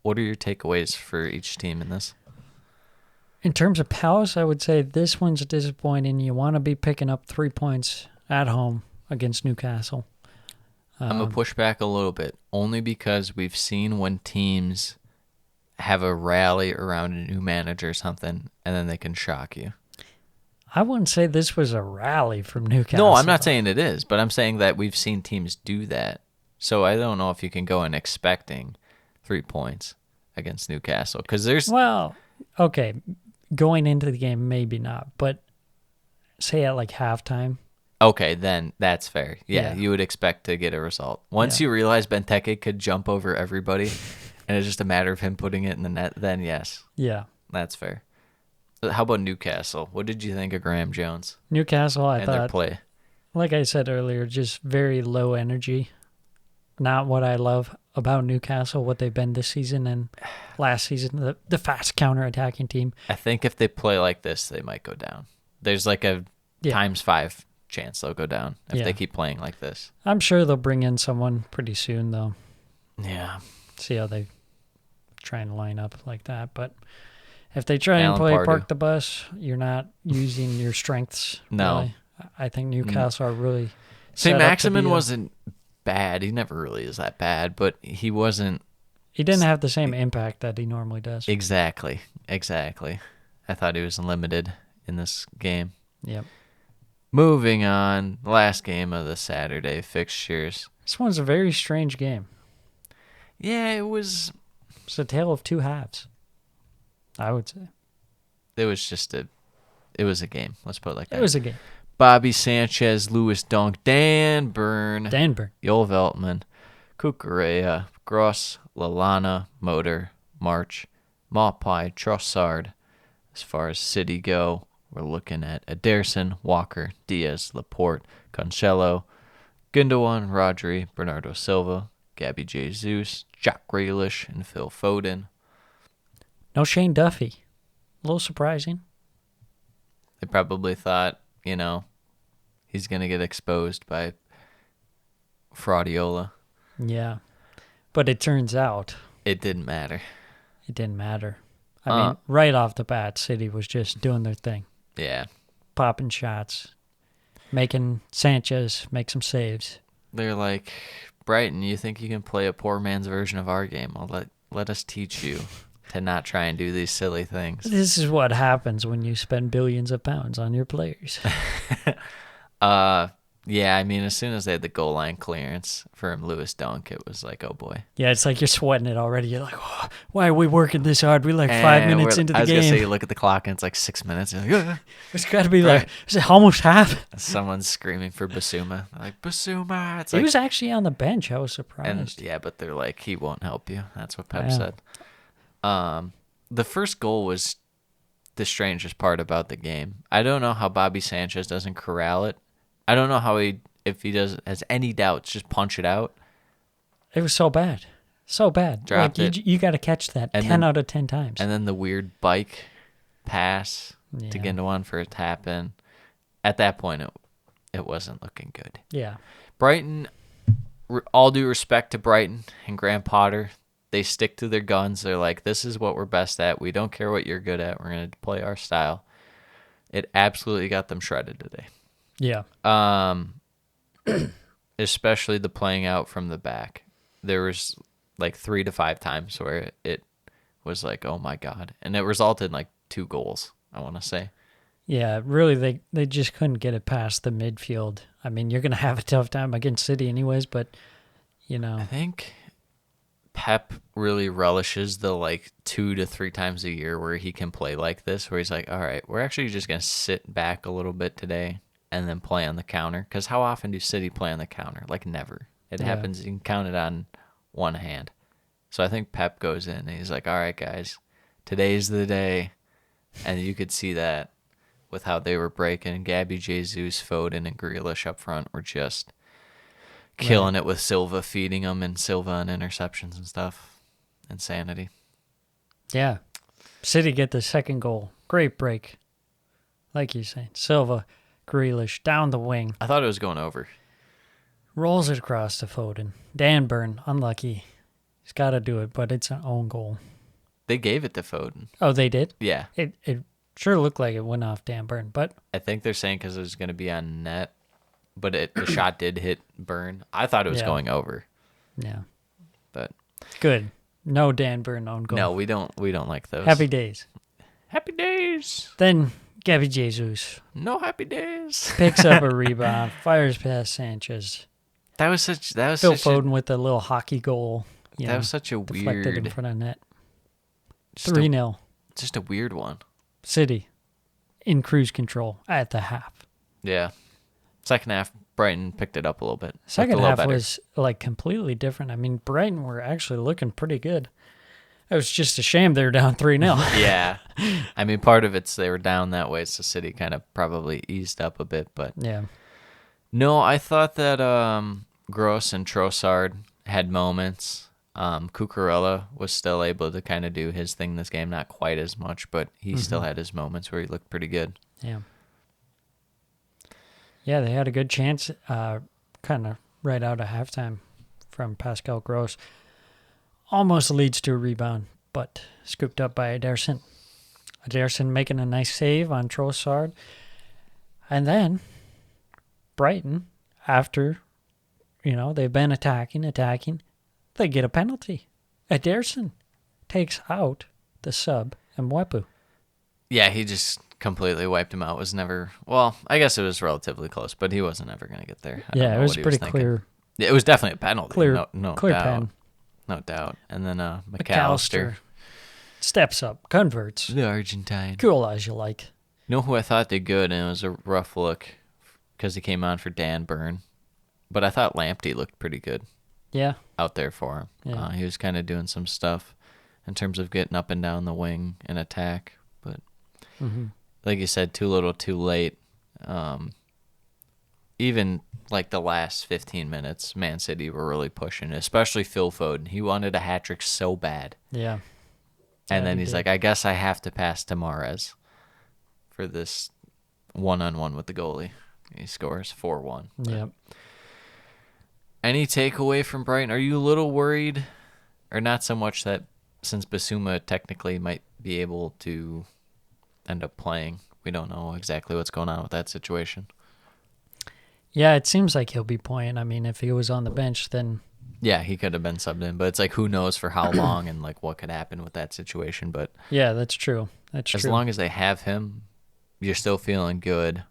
What are your takeaways for each team in this? In terms of Palace, I would say this one's disappointing. You want to be picking up 3 points at home against Newcastle. I'm going to push back a little bit, only because we've seen when teams have a rally around a new manager or something, and then they can shock you. I wouldn't say this was a rally from Newcastle. No, I'm not saying it is, but I'm saying that we've seen teams do that. So I don't know if you can go in expecting 3 points against Newcastle, because there's... Well, okay, going into the game, maybe not, but say at like halftime. Okay, then that's fair. Yeah, Yeah. you would expect to get a result. Once you realize Benteke could jump over everybody, and it's just a matter of him putting it in the net, then yes, Yeah. that's fair. How about Newcastle? What did you think of Graham Jones Newcastle, I and their thought, play? like I said earlier, just very low energy. Not what I love about Newcastle, what they've been this season and last season, the fast counter-attacking team. I think if they play like this, they might go down. There's like a ×5 chance they'll go down if they keep playing like this. I'm sure they'll bring in someone pretty soon, though. Yeah. See how they try and line up like that. But if they try and Alan play Pardew. park the bus, you're not using your strengths. No. Really. I think Newcastle are really St. set up to Maximin be a- wasn't bad. He never really is that bad, but he wasn't... He didn't have the same impact that he normally does. Exactly. I thought he was limited in this game. Yep. Moving on, last game of the Saturday fixtures. This one's a very strange game. Yeah, it was It's a tale of two halves, I would say. it was a game. Let's put it like that. It was a game. Bobby Sanchez, Lewis Dunk, Dan Byrne, Danburn. Joel Veltman, Cucurella, Gross, Lalana, Motor, March, Maupay, Trossard. As far as City go, we're looking at Ederson, Walker, Diaz, Laporte, Cancelo, Gundogan, Rodri, Bernardo Silva, Gabby Jesus, Jack Grealish, and Phil Foden. No Shane Duffy. A little surprising. They probably thought, he's going to get exposed by Fraudiola. Yeah. But it turns out It didn't matter. it didn't matter. I mean, right off the bat, City was just doing their thing. Yeah. Popping shots. Making Sanchez make some saves. They're like, Brighton, you think you can play a poor man's version of our game? Well, let us teach you to not try and do these silly things. This is what happens when you spend billions of pounds on your players. Yeah, I mean, as soon as they had the goal line clearance from Lewis Dunk, it was like, oh boy. Yeah, it's like you're sweating it already. You're like, oh, why are we working this hard? We're like 5 minutes into the I was going to say, you game. look at the clock and it's like 6 minutes. You're like, It's got to be like, is it almost half? someone's screaming for Basuma. They're like, Basuma. It's He like, was actually on the bench. I was and surprised. yeah, but they're like, he won't help you. That's what Pep Yeah. said. The first goal was the strangest part about the game. I don't know how Bobby Sanchez doesn't corral it. I don't know how he if he has any doubts, just punch it out. It was so bad. So bad. Dropped like, it. You got to catch that And 10 then- out of 10 times. And then the weird bike pass to Yeah. get into one for a tap in. At that point, it wasn't looking good. Yeah. Brighton, all due respect to Brighton and Graham Potter, they stick to their guns. They're like, this is what we're best at. We don't care what you're good at. We're going to play our style. It absolutely got them shredded today. Yeah. Especially the playing out from the back. There was like 3 to 5 times where it was like, oh my God. And it resulted in like 2 goals, I want to say. Yeah, really, they just couldn't get it past the midfield. I mean, you're going to have a tough time against City anyways, but, I think Pep really relishes the like 2 to 3 times a year where he can play like this, where he's like, all right, we're actually just going to sit back a little bit today and then play on the counter. Because how often do City play on the counter? Like never. It happens, you can count it on one hand. So I think Pep goes in and he's like, all right, guys, today's the day. And you could see that with how they were breaking. Gabby, Jesus, Foden, and Grealish up front were just killing it with Silva, feeding them, and Silva on interceptions and stuff. Insanity. yeah. City get the second goal. Great break. Like you say, Silva, Grealish, down the wing. I thought it was going over. Rolls it across to Foden. Dan Burn, unlucky. He's got to do it, but it's an own goal. They gave it to Foden. Oh, they did? Yeah. It sure looked like it went off Dan Burn, but I think they're saying because it was going to be on net, but the shot did hit Burn. I thought it was Yeah. going over, yeah. but Good. No Dan Burn own goal. no, we don't like those. Happy days. Happy days. Then Gabby Jesus No happy days. picks up a rebound, fires past Sanchez. That was such Phil a, Foden with a little hockey goal. that was such a deflected in weird, front of net. just a- 3-0. just a weird one. City in cruise control at the half. Yeah. Second half, Brighton picked it up a little bit. Looked Second a little half better. was like completely different. I mean, Brighton were actually looking pretty good. It was just a shame they were down 3-0. Yeah. I mean, part of it's they were down that way, so City kind of probably eased up a bit. But Yeah. no, I thought that Gross and Trossard had moments. Cucurella was still able to kind of do his thing this game, not quite as much, but he still had his moments where he looked pretty good. Yeah. Yeah, they had a good chance kind of right out of halftime from Pascal Gross. Almost leads to a rebound, but scooped up by Ederson. Ederson making a nice save on Trossard. And then Brighton, after, they've been attacking, they get a penalty. Ederson takes out the sub Mwepu. Yeah, he just completely wiped him out. Was never, well, I guess it was relatively close, but he wasn't ever going to get there. I don't Yeah, know it was what he pretty thinking. clear. Yeah, it was definitely a penalty. Clear, no clear doubt. pen. No doubt. And then McAllister steps up, converts. the Argentine. Cool as you like. You know who I thought did good, and it was a rough look because he came on for Dan Burn, but I thought Lamptey looked pretty good Yeah. out there for him. Yeah. He was kind of doing some stuff in terms of getting up and down the wing and attack, but like you said, too little, too late. Even like the last 15 minutes, Man City were really pushing, especially Phil Foden. He wanted a hat trick so bad. Yeah. And Yeah, then he he's did. like, I guess I have to pass to Mahrez for this one-on-one with the goalie. He scores 4-1. Yep. Any takeaway from Brighton? Are you a little worried? Or not so much that since Basuma technically might be able to end up playing, we don't know exactly what's going on with that situation. Yeah, it seems like he'll be playing. I mean, if he was on the bench, then Yeah, he could have been subbed in, but it's like who knows for how long and like what could happen with that situation. But yeah, that's true. That's as true. long as they have him, you're still feeling good.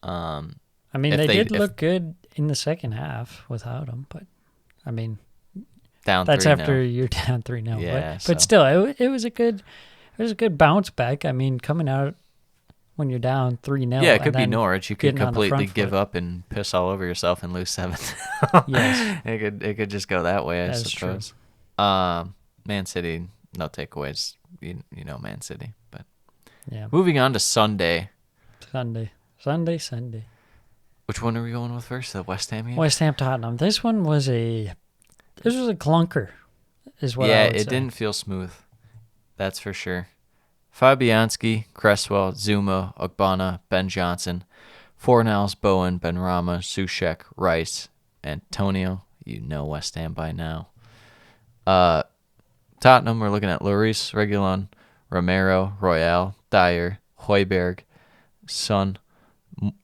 I mean, if they they- did if- look good in the second half without him, but I mean, Down that's 3-0. after you're down 3-0. Yeah, but so- still, it was a good bounce back. I mean, coming out when you're down 3-0. Yeah, it could and be then Norwich. You could getting on the completely front give foot. up and piss all over yourself and lose 7. Yes. It could just go that way, I That is true. suppose. Man City, no takeaways. You know Man City. But Yeah. moving on to Sunday. Sunday. Which one are we going with first? The West Ham game? West Ham Tottenham. This was a clunker, is what I Yeah, would it say. didn't feel smooth. That's for sure. Fabianski, Cresswell, Zuma, Ogbonna, Ben Johnson, Fornals, Bowen, Benrahma, Sushek, Rice, Antonio. You know West Ham by now. Tottenham, we're looking at Lloris, Reguilon, Romero, Royale, Dyer, Højbjerg, Son,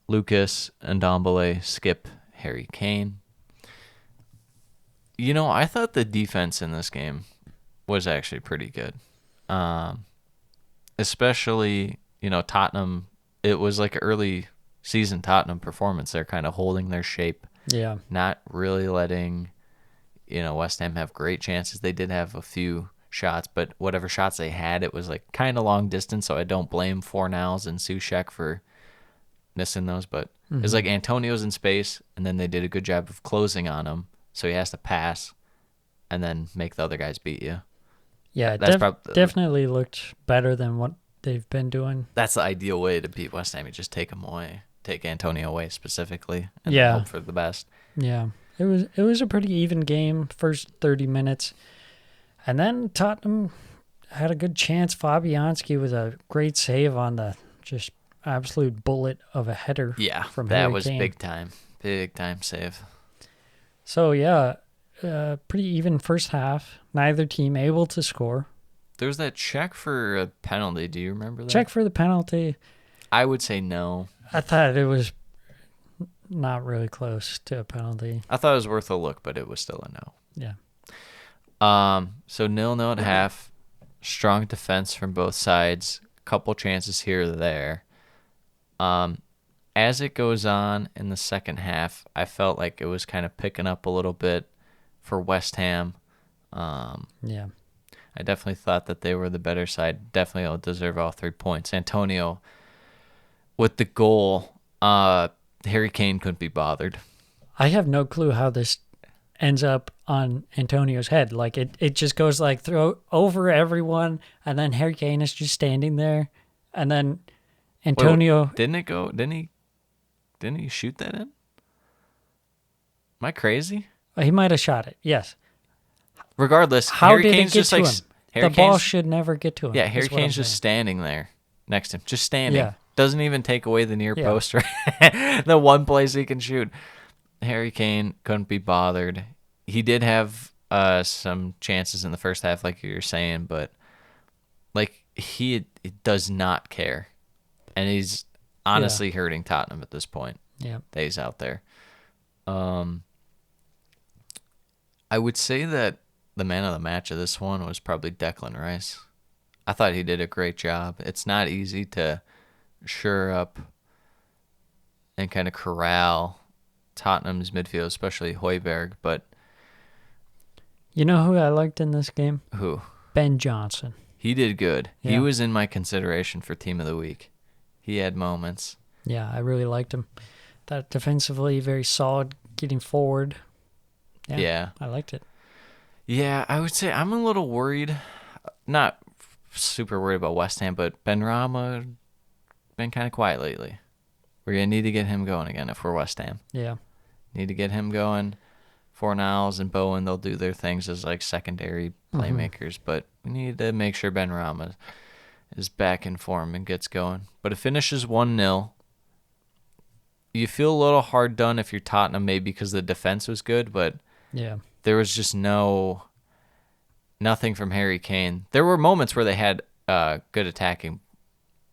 Lucas, Ndombele, Skip, Harry Kane. You know, I thought the defense in this game was actually pretty good. Especially, Tottenham. It was like an early season Tottenham performance. They're kind of holding their shape, Yeah. not really letting, West Ham have great chances. They did have a few shots, but whatever shots they had, it was like kind of long distance, so I don't blame Fornals and Sushek for missing those, but it's like Antonio's in space, and then they did a good job of closing on him, so he has to pass and then make the other guys beat you. Yeah, That's definitely looked better than what they've been doing. That's the ideal way to beat West Ham. You just take him away, take Antonio away specifically, and Yeah. hope for the best. Yeah. It was a pretty even game, first 30 minutes. And then Tottenham had a good chance. Fabianski with a great save on the just absolute bullet of a header. Yeah, from that Harry was Kane. big time save. So, yeah, pretty even first half. Neither team able to score. There was that check for a penalty. Do you remember that? Check for the penalty. I would say no. I thought it was not really close to a penalty. I thought it was worth a look, but it was still a no. Yeah. So 0-0 at half. Strong defense from both sides. Couple chances here or there. As it goes on in the second half, I felt like it was kind of picking up a little bit for West Ham. Yeah. I definitely thought that they were the better side. Definitely deserve all 3 points. Antonio, with the goal, Harry Kane couldn't be bothered. I have no clue how this ends up on Antonio's head. Like it just goes like throw over everyone, and then Harry Kane is just standing there, and then Antonio. Wait, didn't it go? Didn't he shoot that in? Am I crazy? He might have shot it. Yes. Regardless, How Harry did Kane's it get just to like him? Harry The ball Kane's- should never get to him. Yeah, Harry is what I'm Kane's just saying. standing there next to him, just standing. Yeah. Doesn't even take away the near Yeah. post, right? The one place he can shoot. Harry Kane couldn't be bothered. He did have some chances in the first half, like you were saying, but like he does not care, and he's honestly hurting Tottenham at this point. Yeah. That he's out there. I would say that the man of the match of this one was probably Declan Rice. I thought he did a great job. It's not easy to shore up and kind of corral Tottenham's midfield, especially Højbjerg, but You know who I liked in this game? who? Ben Johnson. He did good. He Yeah. was in my consideration for Team of the Week. He had moments. Yeah, I really liked him. That defensively, very solid, getting forward. Yeah. I liked it. Yeah, I would say I'm a little worried. Not super worried about West Ham, but Benrahma been kind of quiet lately. We're going to need to get him going again if we're West Ham. Yeah. Need to get him going. Fornals and Bowen, they'll do their things as like secondary playmakers, but we need to make sure Benrahma is back in form and gets going. But it finishes 1-0. You feel a little hard done if you're Tottenham, maybe because the defense was good, but Yeah. there was just nothing from Harry Kane. There were moments where they had good attacking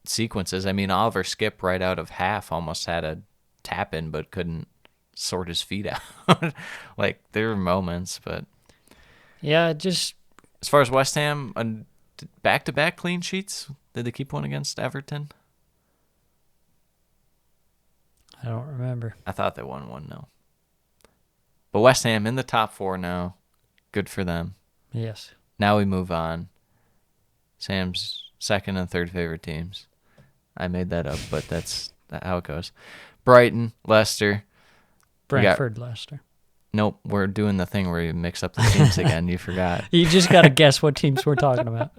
sequences. I mean, Oliver Skip right out of half almost had a tap in, but couldn't sort his feet out. Like, there were moments, but Yeah, just as far as West Ham, back-to-back clean sheets, did they keep one against Everton? I don't remember. I thought they won 1-0. But West Ham in the top 4 now. Good for them. Yes. Now we move on. Sam's second and third favorite teams. I made that up, but that's how it goes. Brighton, Leicester. Brentford, Leicester. Nope, we're doing the thing where you mix up the teams again. You forgot. You just got to guess what teams we're talking about.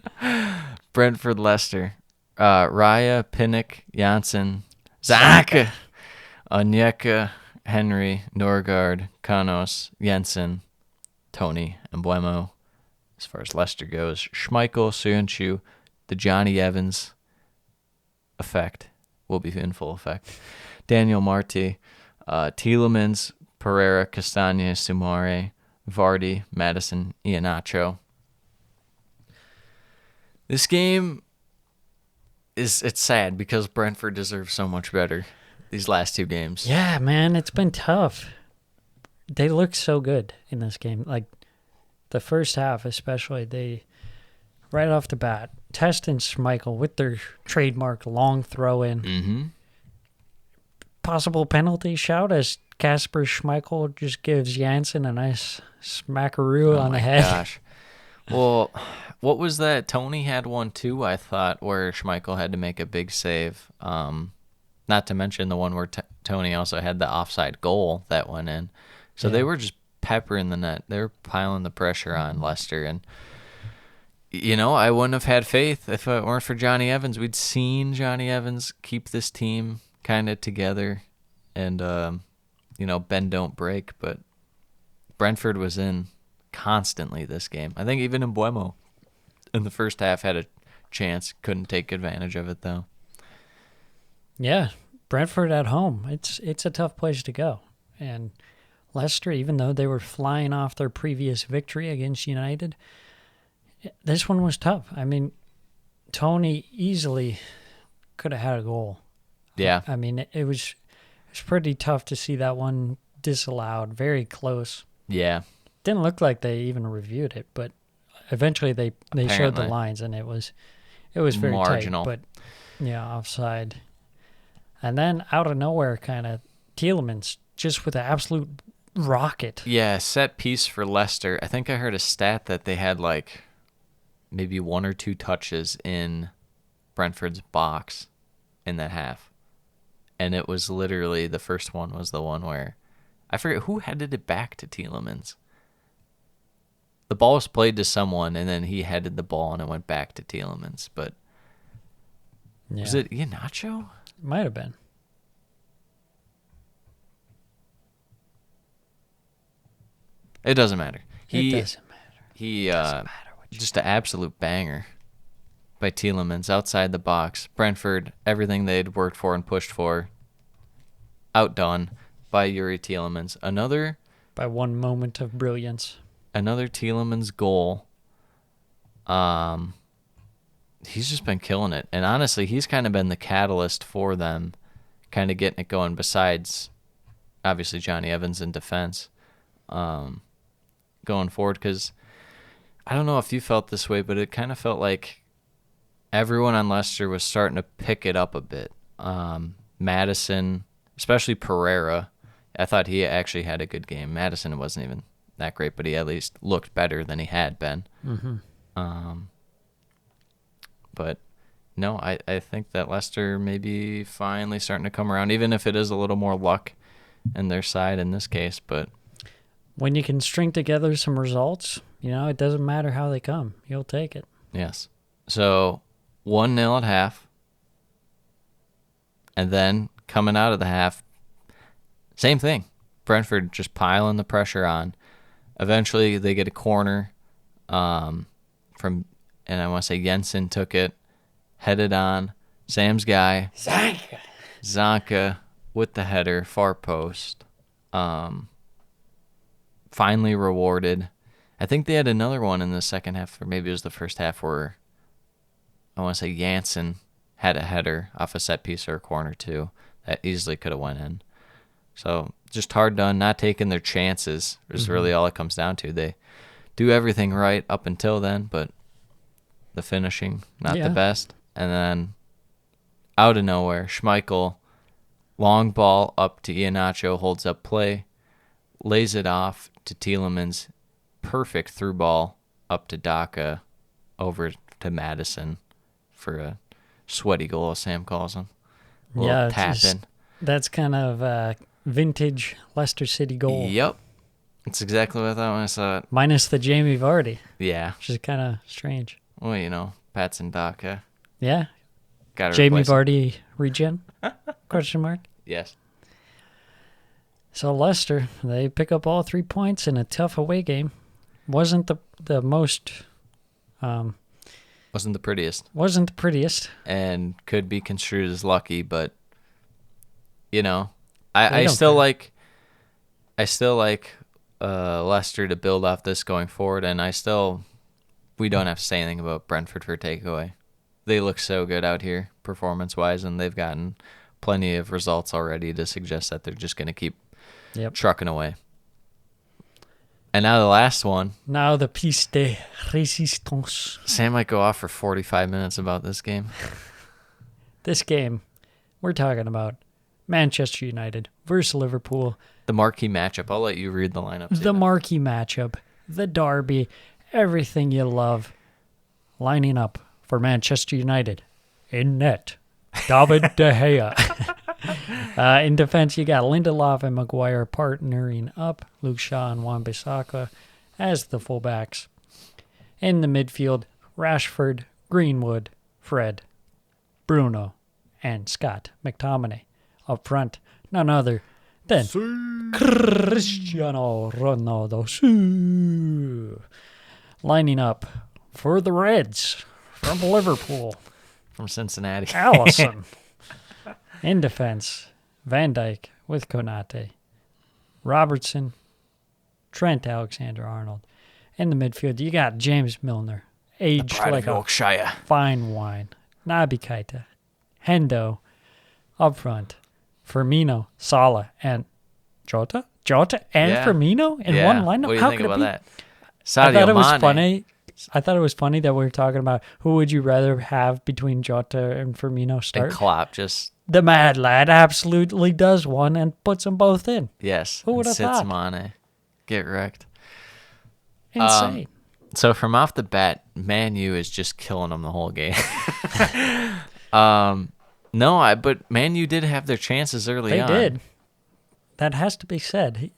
Brentford, Leicester. Raya, Pinnock, Janssen, Zaka, Onyeka, Henry, Norgard, Kanos, Jensen, Tony, and Buemo. As far as Leicester goes, Schmeichel, Soyuncu, the Johnny Evans effect will be in full effect. Daniel Marti, Tielemans, Pereira, Castagne, Sumare, Vardy, Madison, Iheanacho. This game it's sad because Brentford deserves so much better these last two games. Yeah, man, it's been tough. They look so good in this game. Like the first half, especially, they right off the bat, Test and Schmeichel with their trademark long throw in. Mm-hmm. Possible penalty shout as Kasper Schmeichel just gives Jansen a nice smackaroo on the head. Gosh. Well, what was that? Tony had one too, I thought, where Schmeichel had to make a big save. Not to mention the one where Tony also had the offside goal that went in. So they were just peppering the net. They were piling the pressure on Leicester. And, I wouldn't have had faith if it weren't for Johnny Evans. We'd seen Johnny Evans keep this team kind of together and, bend don't break. But Brentford was in constantly this game. I think even Buemo in the first half had a chance, couldn't take advantage of it though. Yeah, Brentford at home. It's a tough place to go. And Leicester, even though they were flying off their previous victory against United, this one was tough. I mean, Tony easily could have had a goal. Yeah. I mean, it was pretty tough to see that one disallowed, very close. Yeah. Didn't look like they even reviewed it, but eventually they showed the Apparently. lines, and it was very Marginal. tight. But yeah, offside. And then out of nowhere, kind of Tielemans just with an absolute rocket. Yeah, set piece for Leicester. I think I heard a stat that they had like maybe one or two touches in Brentford's box in that half. And it was literally the first one was the one where I forget who headed it back to Tielemans. The ball was played to someone, and then he headed the ball, and it went back to Tielemans. But was it Iheanacho? Might have been. It doesn't matter. It doesn't matter. He Doesn't matter what you just an absolute banger by Tielemans outside the box. Brentford, everything they'd worked for and pushed for, outdone by Yuri Tielemans. by one moment of brilliance. Another Tielemans goal. He's just been killing it. And honestly, he's kind of been the catalyst for them kind of getting it going besides, obviously, Johnny Evans in defense going forward. Because I don't know if you felt this way, but it kind of felt like everyone on Leicester was starting to pick it up a bit. Madison, especially Pereira, I thought he actually had a good game. Madison wasn't even that great, but he at least looked better than he had been. Mm-hmm. But no, I think that Leicester may be finally starting to come around, even if it is a little more luck in their side in this case. But when you can string together some results, it doesn't matter how they come. You'll take it. yes. So 1-0 at half. And then coming out of the half, same thing. Brentford just piling the pressure on. Eventually, they get a corner from, and I want to say Jensen took it, headed on. Sam's guy, Zanka with the header, far post. Finally rewarded. I think they had another one in the second half, or maybe it was the first half, where I want to say Jansen had a header off a set piece or a corner too that easily could have went in. So just hard done, not taking their chances is really all it comes down to. They do everything right up until then, but the finishing, not the best. And then out of nowhere, Schmeichel, long ball up to Iheanacho, holds up play, lays it off to Tielemans, perfect through ball up to Daka, over to Madison for a sweaty goal, as Sam calls him. A little tap in. That's kind of vintage Leicester City goal. Yep. That's exactly what I thought when I saw it. Minus the Jamie Vardy, Yeah. which is kind of strange. Well, Pats and Daka. Yeah. Got to Jamie replace him. Vardy regen? Question mark. Yes. So Leicester, they pick up all 3 points in a tough away game. Wasn't the most... Wasn't the prettiest. Wasn't the prettiest. And could be construed as lucky, but, I still like Leicester to build off this going forward, and we don't have to say anything about Brentford for takeaway. They look so good out here, performance-wise, and they've gotten plenty of results already to suggest that they're just going to keep trucking away. And now the last one. Now the piece de resistance. Sam might go off for 45 minutes about this game. This game, we're talking about Manchester United versus Liverpool. The marquee matchup. I'll let you read the lineup. The marquee matchup. The derby. Everything you love. Lining up for Manchester United. In net, David De Gea. In defense, you got Lindelof and Maguire partnering up. Luke Shaw and Wan-Bissaka as the fullbacks. In the midfield, Rashford, Greenwood, Fred, Bruno, and Scott McTominay. Up front, none other than Cristiano Ronaldo. Lining up for the Reds from Liverpool. From Cincinnati. Allison. In defense, Van Dijk with Konate, Robertson, Trent Alexander-Arnold. In the midfield, you got James Milner, aged like a fine wine. Naby Keita, Hendo, up front, Firmino, Salah, and Jota and Firmino in one lineup. What do you How think could about it be? that? I thought it was Mane. funny. I thought it was funny that we were talking about who would you rather have between Jota and Firmino start. And Klopp just... The mad lad absolutely does one and puts them both in. Yes. Who would have sits thought? Mane. Get wrecked. Insane. So from off the bat, Man U is just killing them the whole game. But Man U did have their chances early on. They did. That has to be said.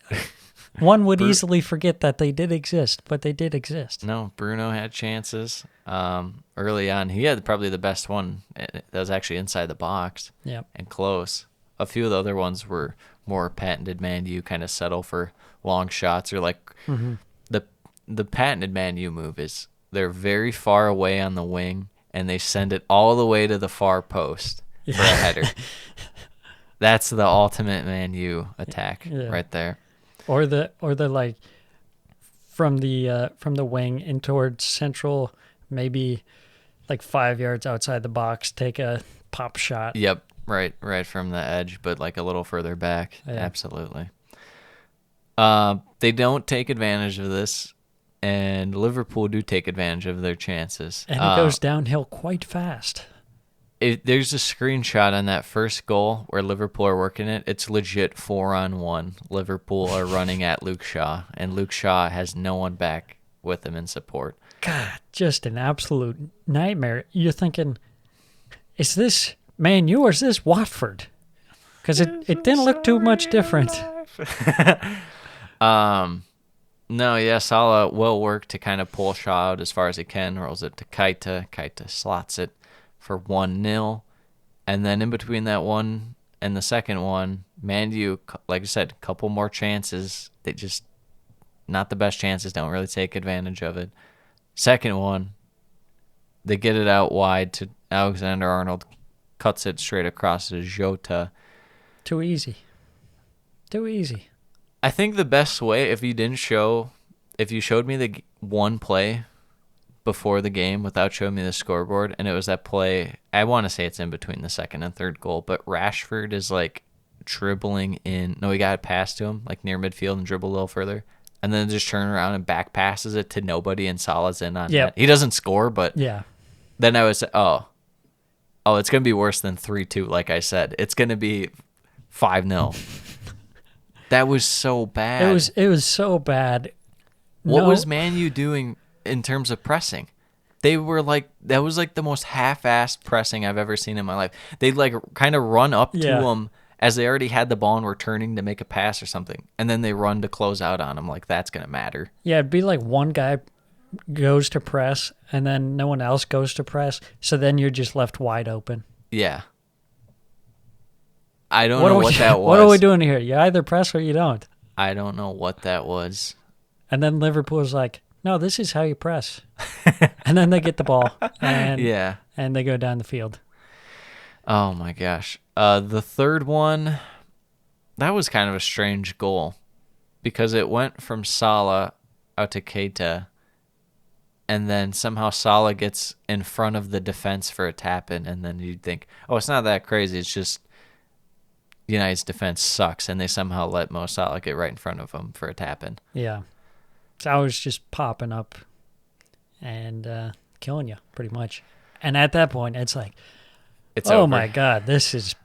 One would easily forget that they did exist, but they did exist. No, Bruno had chances early on. He had probably the best one that was actually inside the box and close. A few of the other ones were more patented Man U, kind of settle for long shots, or like the patented Man U move is they're very far away on the wing and they send it all the way to the far post for a header. That's the ultimate Man U attack right there. Or the like from the wing in towards central, maybe like 5 yards outside the box, take a pop shot. Yep, right from the edge, but like a little further back. Yeah. Absolutely. They don't take advantage of this, and Liverpool do take advantage of their chances. And it goes downhill quite fast. There's a screenshot on that first goal where Liverpool are working it. It's legit 4-on-1. Liverpool are running at Luke Shaw, and Luke Shaw has no one back with him in support. God, just an absolute nightmare. You're thinking, is this Man U or is this Watford? Because it didn't look too much different. Salah will work to kind of pull Shaw out as far as he can, rolls it to Keita. Keita slots it for 1-0, and then in between that one and the second one, Man U, like I said, a couple more chances. They just, not the best chances, don't really take advantage of it. Second one, they get it out wide to Alexander-Arnold, cuts it straight across to Jota. Too easy. I think the best way, if you showed me the one play before the game without showing me the scoreboard, and it was that play, I want to say it's in between the second and third goal, but Rashford is like dribbling in. No, he got it passed to him like near midfield and dribbled a little further, and then just turn around and back passes it to nobody, and Salah's in on that. He doesn't score, but then I was, it's going to be worse than 3-2, like I said. It's going to be 5-0. That was so bad. It was so bad. What was Man U doing in terms of pressing? They were like, that was like the most half-assed pressing I've ever seen in my life. They'd like kind of run up to him as they already had the ball and were turning to make a pass or something, and then they run to close out on him. Like, that's going to matter. Yeah, it'd be like one guy goes to press and then no one else goes to press, so then you're just left wide open. Yeah. I don't know what that was. What are we doing here? You either press or you don't. I don't know what that was. And then Liverpool's like, no, this is how you press. And then they get the ball. And, Yeah. And they go down the field. Oh, my gosh. The third one, that was kind of a strange goal because it went from Salah out to Keita, and then somehow Salah gets in front of the defense for a tap-in, and then you'd think, oh, it's not that crazy. It's just United's defense sucks, and they somehow let Mo Salah get right in front of him for a tap-in. Yeah. So I was just popping up and killing you, pretty much. And at that point, it's like, It's oh over. my God, this is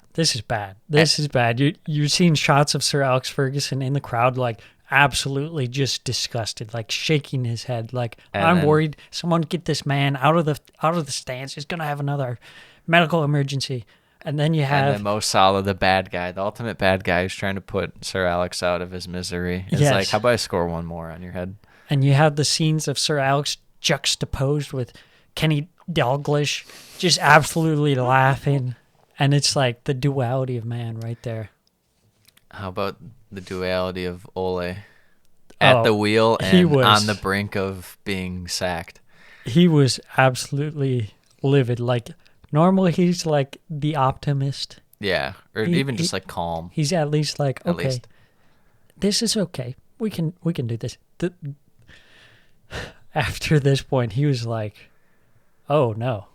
bad. This is bad. You've seen shots of Sir Alex Ferguson in the crowd, like absolutely just disgusted, like shaking his head, like I'm worried. Someone get this man out of the stands. He's gonna have another medical emergency. And then you have And then Mo Salah, the bad guy, the ultimate bad guy, who's trying to put Sir Alex out of his misery. It's Yes. like, how about I score one more on your head? And you have the scenes of Sir Alex juxtaposed with Kenny Dalglish just absolutely laughing. And it's like the duality of man right there. How about the duality of Ole at the wheel he and was- on the brink of being sacked? He was absolutely livid. Like, normally he's like the optimist. Yeah, or even just like calm. He's at least like, At okay, least. this is okay. We can do this. After this point, he was like, oh no.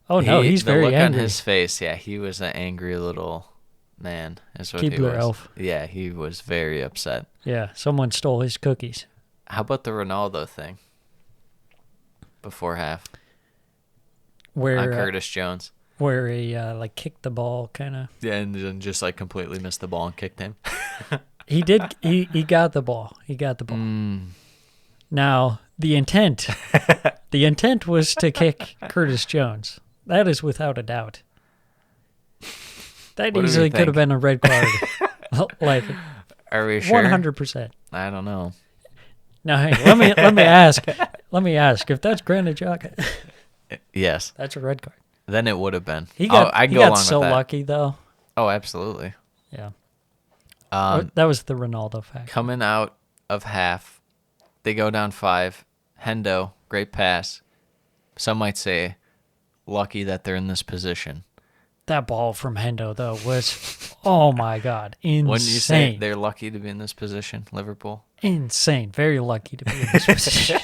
Oh no, he's very the look angry. on his face, yeah, he was an angry little man. Is what he Keebler was. elf. Yeah, he was very upset. Yeah, someone stole his cookies. How about the Ronaldo thing? Before half, Where on Curtis Jones. where he like kicked the ball, kind of. Yeah, and then just like completely missed the ball and kicked him. He did. He got the ball. He got the ball. Now the intent was to kick Curtis Jones. That is without a doubt. That What do we easily could have think? been a red card. Like Are we sure? 100%. I don't know. Now, hey, let me ask. Let me ask if that's Granit Xhaka. Yes, That's a red card. then it would have been. He got I can he go got along so with that. lucky though. Oh, absolutely. Yeah. Um, That was the Ronaldo fact. coming out of half, they go down 5. Hendo, great pass. Some might say, lucky that they're in this position. That ball from Hendo though was, oh my God, insane. Wouldn't you say they're lucky to be in this position, Liverpool? Insane. Very lucky to be in this position.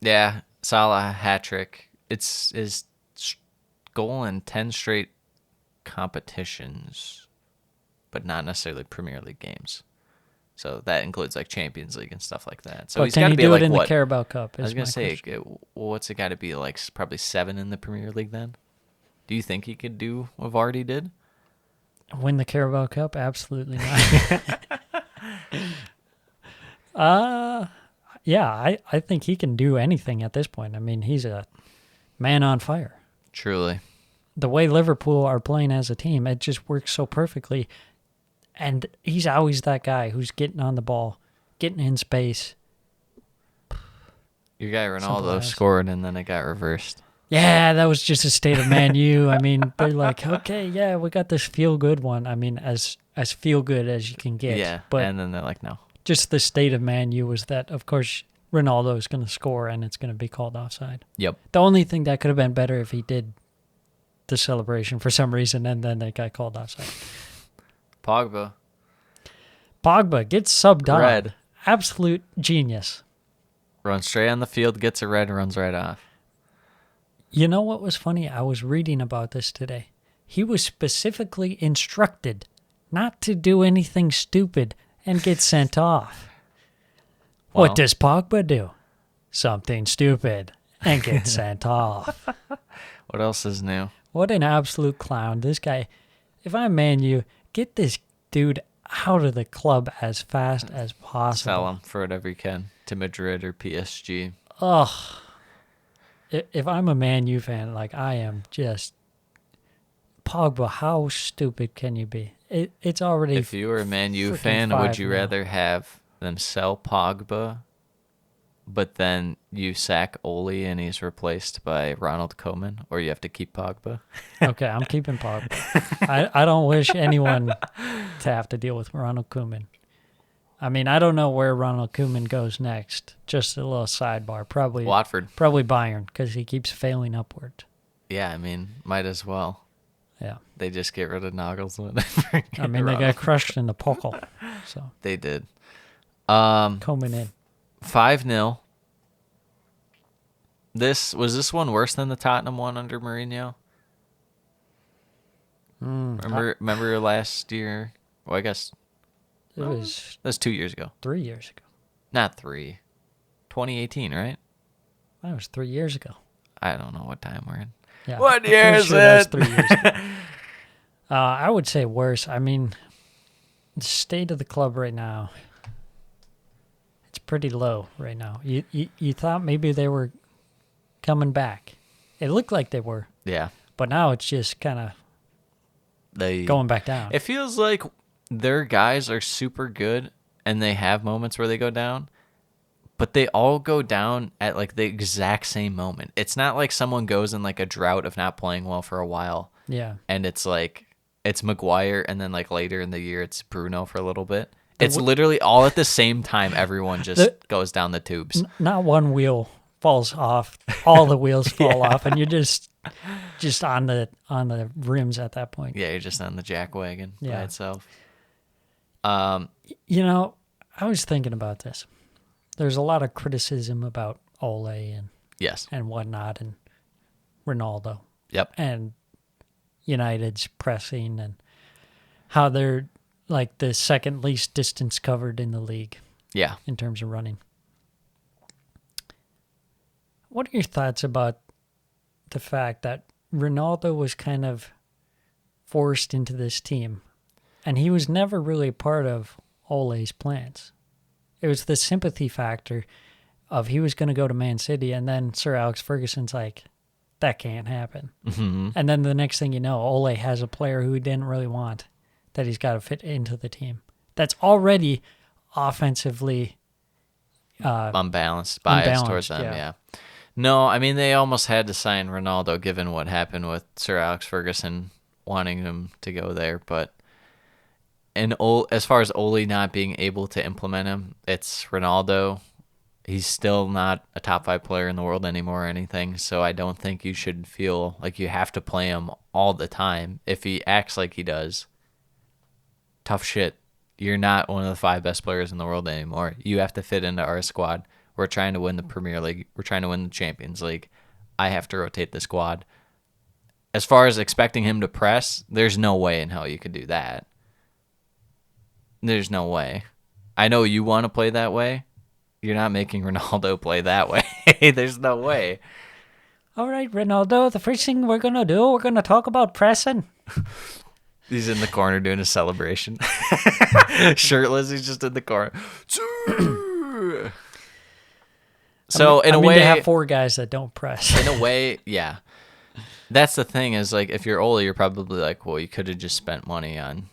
Yeah, Salah hat trick. It's his goal in 10 straight competitions, but not necessarily Premier League games. So that includes like Champions League and stuff like that. So But he's can got he to be do like it in what? the Carabao Cup? I was is gonna my say, question. what's it got to be like? Probably 7 in the Premier League. Then, do you think he could do what Vardy did? Win the Carabao Cup? Absolutely not. Yeah, I think he can do anything at this point. I mean, he's a man on fire. Truly, The way Liverpool are playing as a team, it just works so perfectly. And he's always that guy who's getting on the ball, getting in space. your guy Simple Ronaldo as. scored, and then it got reversed. Yeah, that was just a state of Man U. I mean, they're like, okay, yeah, we got this feel-good one. I mean, as feel-good as you can get. Yeah, But and then they're like, no. just the state of Man U was that, of course, Ronaldo is going to score and it's going to be called offside. Yep. The only thing that could have been better if he did the celebration for some reason and then it got called offside. Pogba. Pogba gets subbed on. Red. Absolute genius. Runs straight on the field, gets a red, runs right off. You know what was funny? I was reading about this today. He was specifically instructed not to do anything stupid and get sent off. Well. What does Pogba do? Something stupid and get sent off. What else is new? What an absolute clown. This guy, if I'm Man U, get this dude out of the club as fast as possible. Sell him for whatever you can to Madrid or PSG. Ugh. If I'm a Man U fan, like I am just... Pogba, how stupid can you be? It's already... If you were a Man U freaking fan, would you 5-0. rather have them sell Pogba but then you sack Ole and he's replaced by Ronald Koeman, or you have to keep Pogba. Okay, I'm keeping Pogba. I don't wish anyone to have to deal with Ronald Koeman. I mean, I don't know where Ronald Koeman goes next. Just a little sidebar. Probably Watford. Probably Bayern, because he keeps failing upward. Yeah, I mean, might as well. Yeah. They just get rid of Nagelsmann. I mean, they got crushed in the Pokal. So They did. Koeman in. 5-0. Was this one worse than the Tottenham one under Mourinho? Remember last year? Well, I guess It was that was 2 years ago. 3 years ago. Not 3. 2018, right? That was 3 years ago. I don't know what time we're in. Yeah. What I'm year pretty is sure that was it? 3 years ago. I would say worse. I mean, the state of the club right now, it's pretty low right now. You thought maybe they were coming back. It looked like they were, Yeah. but now it's just kind of They going back down. It feels like their guys are super good and they have moments where they go down, but they all go down at like the exact same moment. It's not like someone goes in like a drought of not playing well for a while Yeah. and it's like it's Maguire and then like later in the year it's Bruno for a little bit. It's literally all at the same time. Everyone just goes down the tubes. Not one wheel falls off. All the wheels fall off, and you're just on the rims at that point. Yeah, you're just on the jack wagon by Yeah. itself. You know, I was thinking about this. There's a lot of criticism about Ole Yes. and whatnot, and Ronaldo, Yep. and United's pressing, and how they're like the second least distance covered in the league Yeah. in terms of running. What are your thoughts about the fact that Ronaldo was kind of forced into this team, and he was never really part of Ole's plans? It was the sympathy factor of he was going to go to Man City, and then Sir Alex Ferguson's like, that can't happen. Mm-hmm. And then the next thing you know, Ole has a player who he didn't really want that he's got to fit into the team. That's already offensively Unbalanced, biased towards them, yeah. yeah. No, I mean, they almost had to sign Ronaldo given what happened with Sir Alex Ferguson wanting him to go there. But as far as Ole not being able to implement him, it's Ronaldo. He's still not a top 5 player in the world anymore or anything, so I don't think you should feel like you have to play him all the time. If he acts like he does, tough shit. You're not one of the 5 best players in the world anymore. You have to fit into our squad. We're trying to win the Premier League. We're trying to win the Champions League. I have to rotate the squad. As far as expecting him to press, there's no way in hell you could do that. There's no way. I know you want to play that way. You're not making Ronaldo play that way. There's no way. All right, Ronaldo, the first thing we're going to do, we're going to talk about pressing. He's in the corner doing a celebration. Shirtless, he's just in the corner. So in a way, they have 4 guys that don't press. in a way, yeah. That's the thing is like if you're Ole, you're probably like, well, you could have just spent money on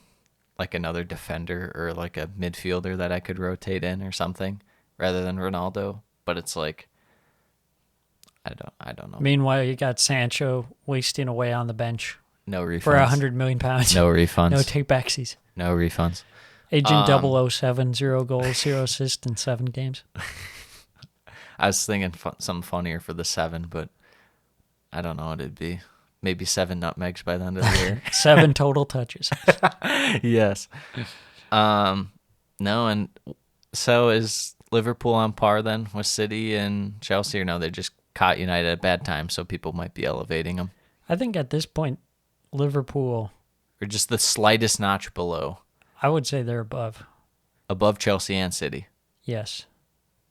like another defender or like a midfielder that I could rotate in or something rather than Ronaldo. But it's like, I don't know. Meanwhile, you got Sancho wasting away on the bench No refunds. for £100 million. No refunds. No take-backsies. No refunds. Agent 007, 0 goals, 0 assists in 7 games. I was thinking something funnier for the 7, but I don't know what it'd be. Maybe 7 nutmegs by the end of the year. 7 total touches. Yes. No, and so is Liverpool on par then with City and Chelsea, or no? They just caught United at a bad time, so people might be elevating them, I think at this point, Liverpool, or just the slightest notch below, I would say they're above Chelsea and City. Yes.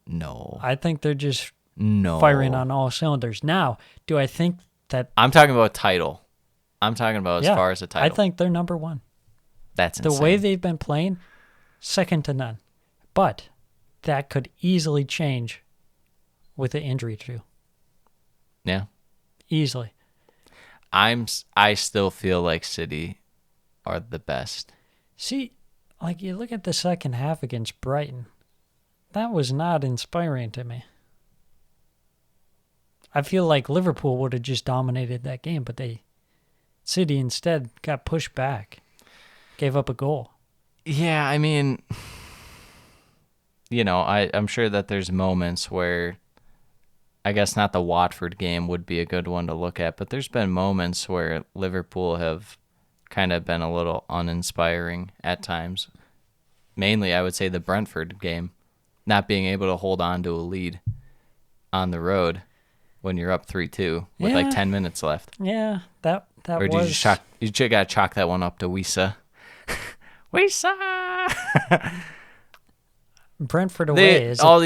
No, I think they're just no, firing on all cylinders. Now, do I think that... I'm talking about title. I'm talking about as far as a title. I think they're number 1. That's The insane. way they've been playing, second to none. But that could easily change with an injury too. Yeah. Easily. I still feel like City are the best. See, like you look at the second half against Brighton, that was not inspiring to me. I feel like Liverpool would have just dominated that game, but City instead got pushed back, gave up a goal. Yeah, I mean, I'm sure that there's moments where, I guess not the Watford game would be a good one to look at, but there's been moments where Liverpool have kind of been a little uninspiring at times. Mainly, I would say the Brentford game, not being able to hold on to a lead on the road when you're up 3-2 with like 10 minutes left. Yeah, that or was... you just got to chalk that one up to Wisa. Wisa! Brentford away is all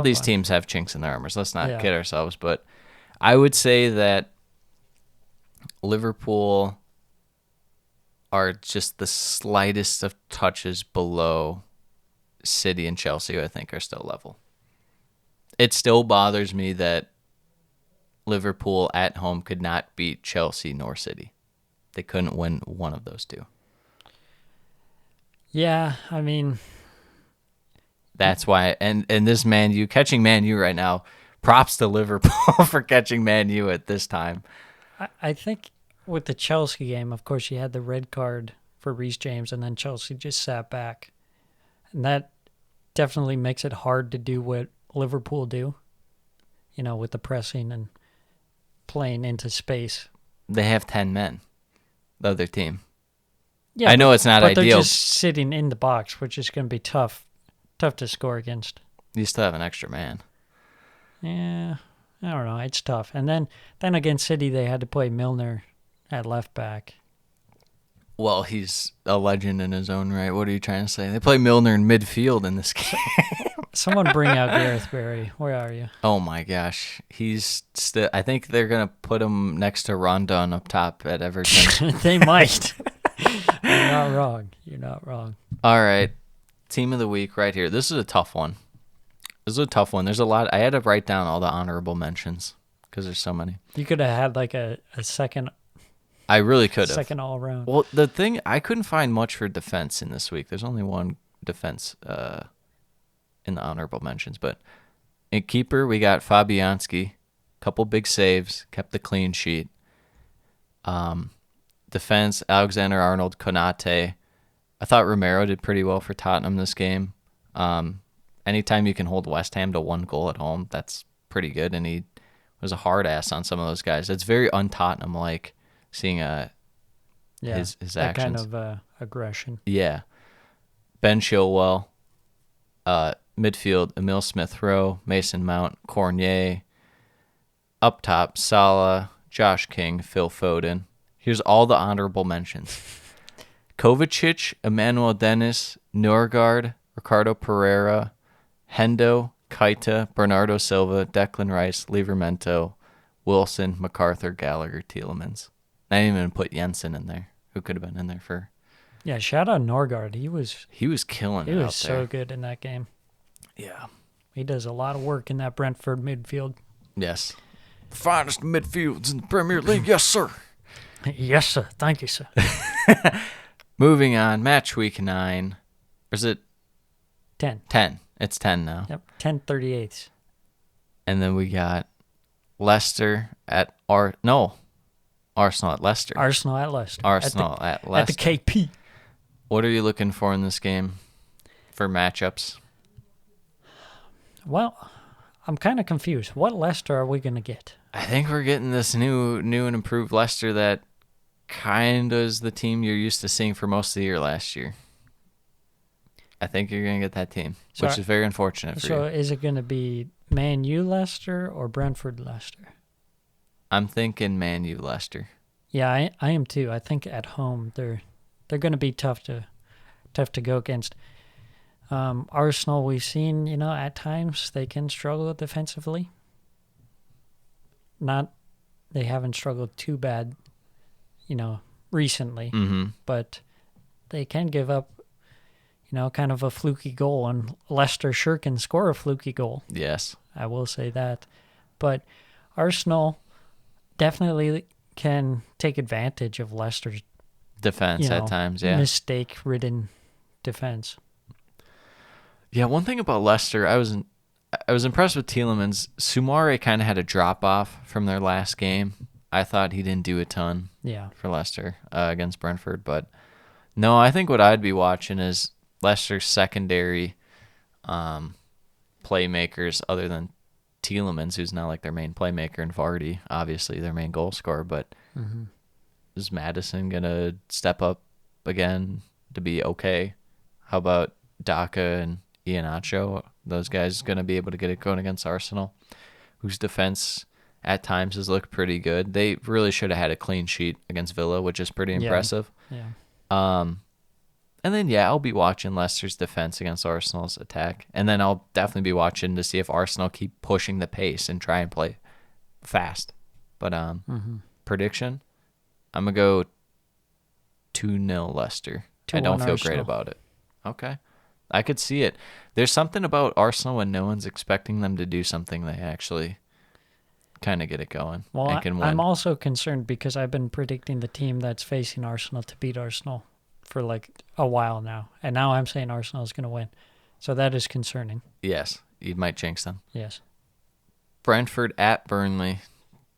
these teams have chinks in their armors. Let's not kid ourselves, but I would say that Liverpool are just the slightest of touches below City and Chelsea, who I think are still level. It still bothers me that Liverpool at home could not beat Chelsea nor City. They couldn't win one of those two. Yeah, I mean... That's why, and this Man U, catching Man U right now, props to Liverpool for catching Man U at this time. I think with the Chelsea game, of course, you had the red card for Reece James, and then Chelsea just sat back. And that definitely makes it hard to do what Liverpool do, with the pressing and playing into space. They have 10 men, the other team. Yeah, I know it's not but ideal. They're just sitting in the box, which is going to be tough to score against. You still have an extra man. Yeah, I don't know. It's tough. And then against City, they had to play Milner at left back. Well, he's a legend in his own right. What are you trying to say? They play Milner in midfield in this game. Someone bring out Gareth Barry. Where are you? Oh my gosh, he's still. I think they're gonna put him next to Rondon up top at Everton. They might. You're not wrong. All right, team of the week right here. This is a tough one. There's a lot. I had to write down all the honorable mentions because there's so many. You could have had like a second. I really could have. Second all around. Well, the thing, I couldn't find much for defense in this week. There's only one defense in the honorable mentions. But in keeper, we got Fabianski. Couple big saves. Kept the clean sheet. Defense, Alexander-Arnold, Konate. I thought Romero did pretty well for Tottenham this game. Anytime you can hold West Ham to one goal at home, that's pretty good. And he was a hard ass on some of those guys. It's very un-Tottenham-like. Seeing his that actions. kind of aggression. Yeah. Ben Chilwell, midfield, Emile Smith-Rowe, Mason Mount, Cornier. Up top, Salah, Josh King, Phil Foden. Here's all the honorable mentions. Kovacic, Emmanuel Dennis, Norgard, Ricardo Pereira, Hendo, Keita, Bernardo Silva, Declan Rice, Livramento, Wilson, MacArthur, Gallagher, Tielemans. I didn't even put Jensen in there, who could have been in there for... Yeah, shout out Norgard. He was killing it out there. He was so good in that game. Yeah. He does a lot of work in that Brentford midfield. Yes. The finest midfields in the Premier League, yes, sir. Yes, sir. Thank you, sir. Moving on, Matchweek 9. Or is it? 10. 10. It's 10 now. Yep, 10:38. And then we got Leicester at... Arsenal at Leicester. Arsenal at Leicester. Arsenal at Leicester. At the KP. What are you looking for in this game for matchups? Well, I'm kind of confused. What Leicester are we going to get? I think we're getting this new and improved Leicester that kind of is the team you're used to seeing for most of the year last year. I think you're going to get that team, which is very unfortunate for you. So is it going to be Man U Leicester or Brentford Leicester? I'm thinking Man U Leicester. Yeah, I am too. I think at home they're going to be tough to go against. Arsenal, we've seen, at times they can struggle defensively. They haven't struggled too bad, recently, but they can give up, kind of a fluky goal, and Leicester sure can score a fluky goal. Yes. I will say that. But Arsenal definitely can take advantage of Leicester's defense at times, yeah. Mistake-ridden defense. Yeah, one thing about Leicester, I I was impressed with Tielemans. Soumare kind of had a drop-off from their last game. I thought he didn't do a ton for Leicester against Brentford. But, no, I think what I'd be watching is Leicester's secondary playmakers other than Tielemans, who's not like their main playmaker, and Vardy, obviously their main goal scorer. But is Maddison going to step up again to be okay? How about Daka and Iheanacho? Those guys going to be able to get it going against Arsenal, whose defense at times has looked pretty good. They really should have had a clean sheet against Villa, which is pretty impressive. Yeah. And then, I'll be watching Leicester's defense against Arsenal's attack. And then I'll definitely be watching to see if Arsenal keep pushing the pace and try and play fast. But prediction, I'm going to go 2-0 Leicester. I don't feel great about it. Okay. I could see it. There's something about Arsenal when no one's expecting them to do something, they actually kind of get it going and can win. I'm also concerned because I've been predicting the team that's facing Arsenal to beat Arsenal for like a while now. And now I'm saying Arsenal is going to win. So that is concerning. Yes, you might jinx them. Yes. Brentford at Burnley,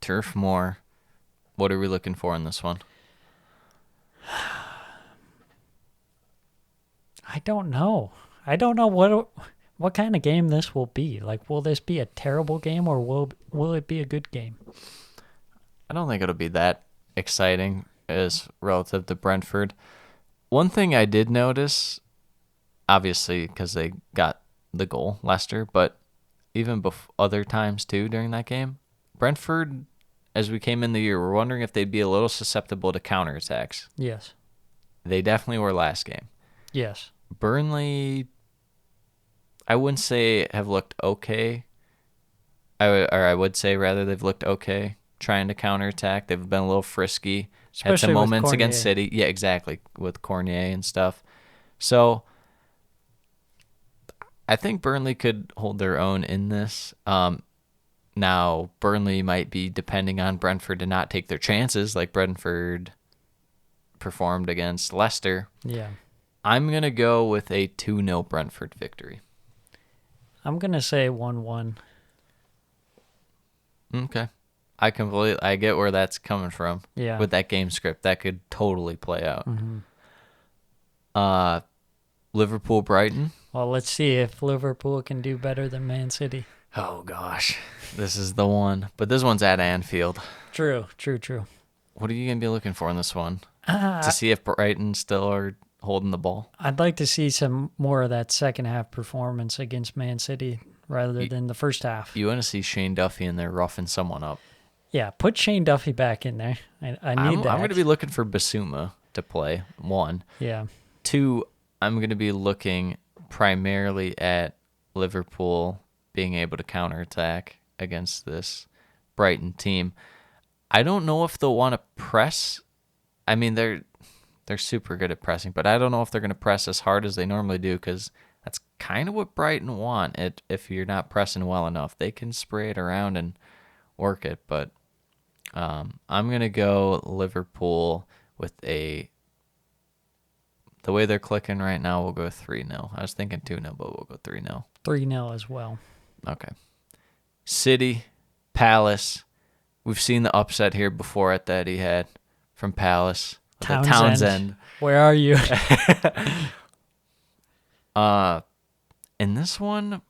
Turf Moor. What are we looking for in this one? I don't know. I don't know what kind of game this will be. Like, will this be a terrible game or will it be a good game? I don't think it'll be that exciting as relative to Brentford. One thing I did notice, obviously because they got the goal, Leicester, but even other times too during that game, Brentford, as we came in the year, we're wondering if they'd be a little susceptible to counterattacks. Yes. They definitely were last game. Yes. Burnley, I wouldn't say have looked okay. I would say rather they've looked okay trying to counterattack. They've been a little frisky. Especially had some with moments Cornier. against City. Yeah, exactly, with Cornier and stuff. So I think Burnley could hold their own in this. Now, Burnley might be depending on Brentford to not take their chances like Brentford performed against Leicester. Yeah. I'm going to go with a 2-0 Brentford victory. I'm going to say 1-1. Okay. I get where that's coming from. Yeah. With that game script. That could totally play out. Liverpool Brighton. Well, let's see if Liverpool can do better than Man City. Oh, gosh. This is the one. But this one's at Anfield. True. What are you going to be looking for in this one? To see if Brighton still are holding the ball? I'd like to see some more of that second half performance against Man City rather than the first half. You want to see Shane Duffy in there roughing someone up. Yeah, put Shane Duffy back in there. I need that. I'm going to be looking for Basuma to play, 1. Yeah. 2, I'm going to be looking primarily at Liverpool being able to counterattack against this Brighton team. I don't know if they'll want to press. I mean, they're super good at pressing, but I don't know if they're going to press as hard as they normally do because that's kind of what Brighton want. If you're not pressing well enough, they can spray it around and work it. But I'm going to go Liverpool with the way they're clicking right now, we'll go 3-0. I was thinking 2-0, but we'll go 3-0. 3-0 as well. Okay. City, Palace. We've seen the upset here before at that he had from Palace. Townsend. Where are you? In this one,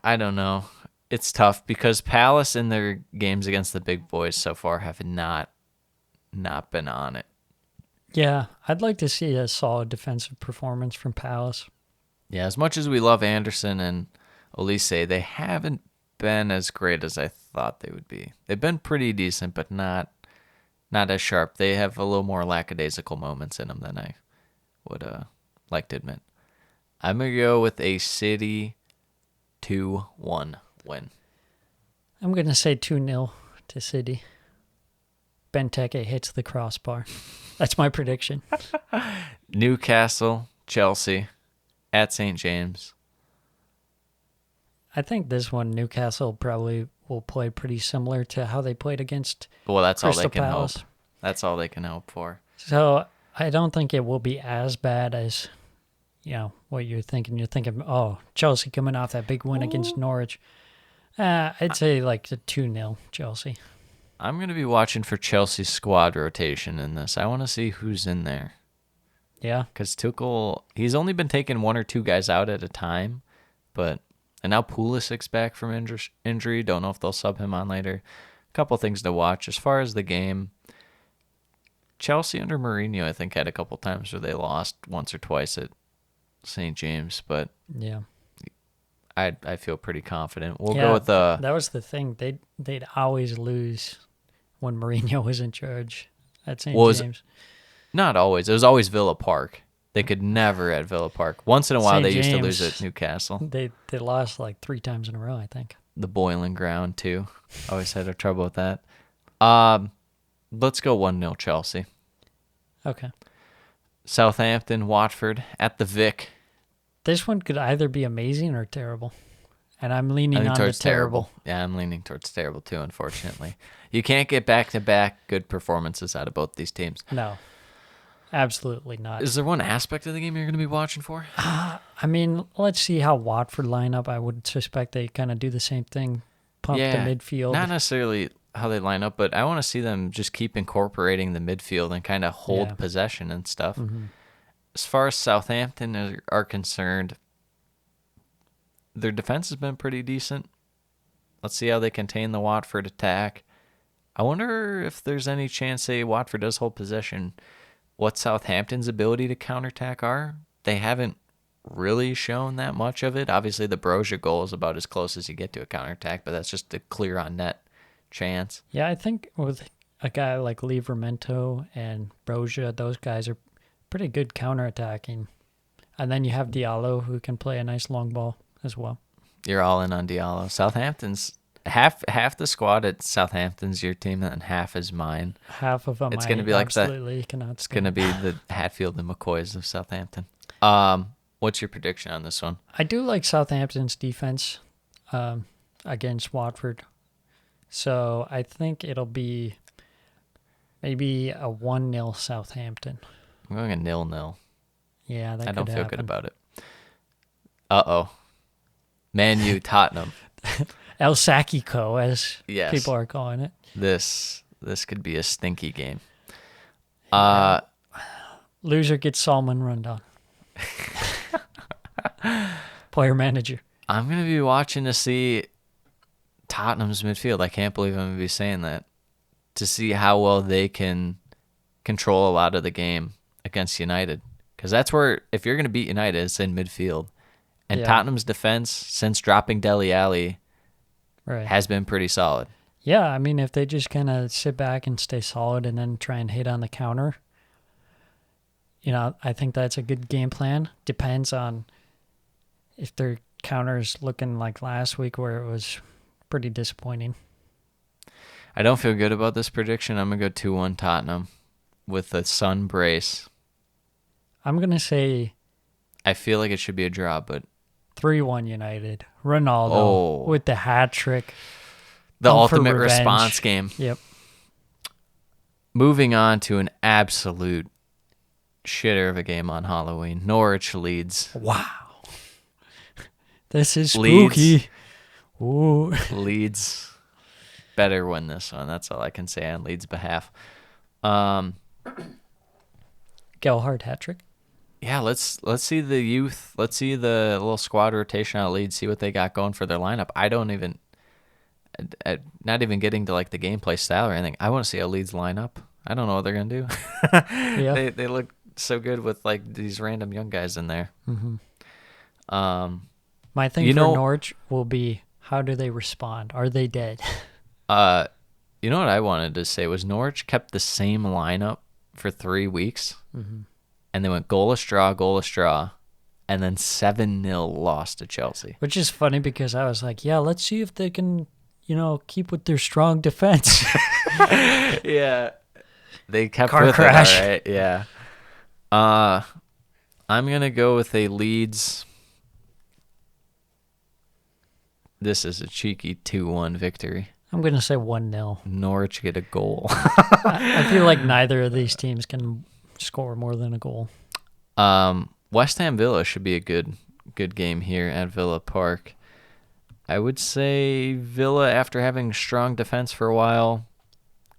I don't know. It's tough because Palace in their games against the big boys so far have not been on it. Yeah, I'd like to see a solid defensive performance from Palace. Yeah, as much as we love Anderson and Olise, they haven't been as great as I thought they would be. They've been pretty decent, but not as sharp. They have a little more lackadaisical moments in them than I would like to admit. I'm going to go with a City 2-1 win. I'm going to say 2-0 to City. Benteke hits the crossbar. That's my prediction. Newcastle, Chelsea, at St. James. I think this one, Newcastle probably will play pretty similar to how they played against Well, that's all they Crystal can Palace. hope. That's all they can hope for. So I don't think it will be as bad as, what you're thinking. You're thinking, oh, Chelsea coming off that big win against Norwich. I'd say like a 2-0 Chelsea. I'm going to be watching for Chelsea's squad rotation in this. I want to see who's in there. Yeah. Because Tuchel, he's only been taking 1 or 2 guys out at a time. And now Pulisic's back from injury. Don't know if they'll sub him on later. A couple things to watch. As far as the game, Chelsea under Mourinho, I think, had a couple times where they lost once or twice at St. James. But yeah, I feel pretty confident. We'll go with the... That was the thing. They'd always lose when Mourinho was in charge at St. James. Not always. It was always Villa Park. They could never at Villa Park. Once in a while, St. they used to James, lose at Newcastle. They lost like 3 times in a row, I think. The Boiling Ground, too. Always had trouble with that. Let's go 1-0 Chelsea. Okay. Southampton, Watford, at the Vic. This one could either be amazing or terrible. And I'm leaning on the terrible. Yeah, I'm leaning towards terrible, too, unfortunately. You can't get back-to-back good performances out of both these teams. No. Absolutely not. Is there one aspect of the game you're going to be watching for? I mean, let's see how Watford line up. I would suspect they kind of do the same thing, pump the midfield. Not necessarily how they line up, but I want to see them just keep incorporating the midfield and kind of hold possession and stuff. Mm-hmm. As far as Southampton are concerned, their defense has been pretty decent. Let's see how they contain the Watford attack. I wonder if there's any chance, say, Watford does hold possession, what Southampton's ability to counterattack are. They haven't really shown that much of it. Obviously, the Broja goal is about as close as you get to a counterattack, but that's just a clear on net chance. Yeah, I think with a guy like Livramento and Broja, those guys are pretty good counterattacking. And then you have Diallo, who can play a nice long ball as well. You're all in on Diallo. Southampton's half the squad at Southampton's your team, and half is mine. Half of them. It's going to be like that. It's going to be the Hatfield and McCoys of Southampton. What's your prediction on this one? I do like Southampton's defense against Watford, so I think it'll be maybe a 1-0 Southampton. I'm going a 0-0. Yeah, that I don't could feel happen. good about it. Uh-oh. Man U, Tottenham. El Sacico, as Yes. people are calling it. This could be a stinky game. Loser gets Salmon rundown. Player manager. I'm going to be watching to see Tottenham's midfield. I can't believe I'm going to be saying that. To see how well they can control a lot of the game against United. Because that's where, if you're going to beat United, it's in midfield. And Tottenham's defense, since dropping Dele Alli, has been pretty solid. Yeah, I mean, if they just kind of sit back and stay solid and then try and hit on the counter, I think that's a good game plan. Depends on if their counter's looking like last week where it was pretty disappointing. I don't feel good about this prediction. I'm going to go 2-1 Tottenham with a Sun brace. I'm going to say... I feel like it should be a draw, but... 3-1 United. Ronaldo with the hat trick. The ultimate response game. Yep. Moving on to an absolute shitter of a game on Halloween. Norwich Leeds. Wow. This is spooky. Ooh. Leeds better win this one. That's all I can say on Leeds' behalf. Gelhardt hat trick. Yeah, let's see the youth. Let's see the little squad rotation on Leeds. See what they got going for their lineup. Not even getting to like the gameplay style or anything. I want to see a Leeds lineup. I don't know what they're gonna do. Yeah. They look so good with like these random young guys in there. Mm-hmm. My thing for Norwich will be, how do they respond? Are they dead? You know what I wanted to say was Norwich kept the same lineup for 3 weeks. Mm-hmm. And they went goalless draw, and then 7-0 loss to Chelsea. Which is funny because I was like, yeah, let's see if they can, keep with their strong defense. Yeah. They kept Car with crash. it, all right? Yeah. I'm going to go with a Leeds. This is a cheeky 2-1 victory. I'm going to say 1-0. Norwich get a goal. I feel like neither of these teams can score more than a goal. West Ham Villa should be a good game here at Villa Park. I would say Villa, after having strong defense for a while,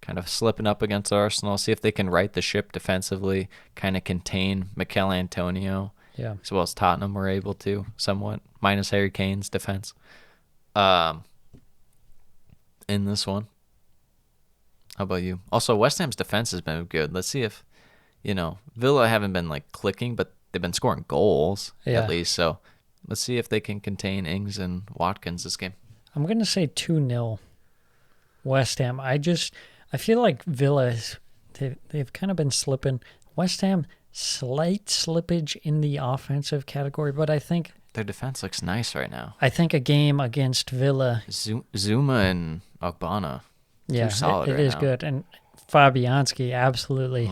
kind of slipping up against Arsenal, see if they can right the ship defensively, kind of contain Mikel Antonio, as well as Tottenham were able to, somewhat, minus Harry Kane's defense in this one. How about you? Also, West Ham's defense has been good. Let's see if, Villa haven't been like clicking, but they've been scoring goals at least. So let's see if they can contain Ings and Watkins this game. I'm going to say 2-0 West Ham. I feel like Villa, they've kind of been slipping. West Ham, slight slippage in the offensive category, but I think their defense looks nice right now. I think a game against Villa. Zuma and Ogbonna. Yeah, solid it is now. Good. And Fabianski absolutely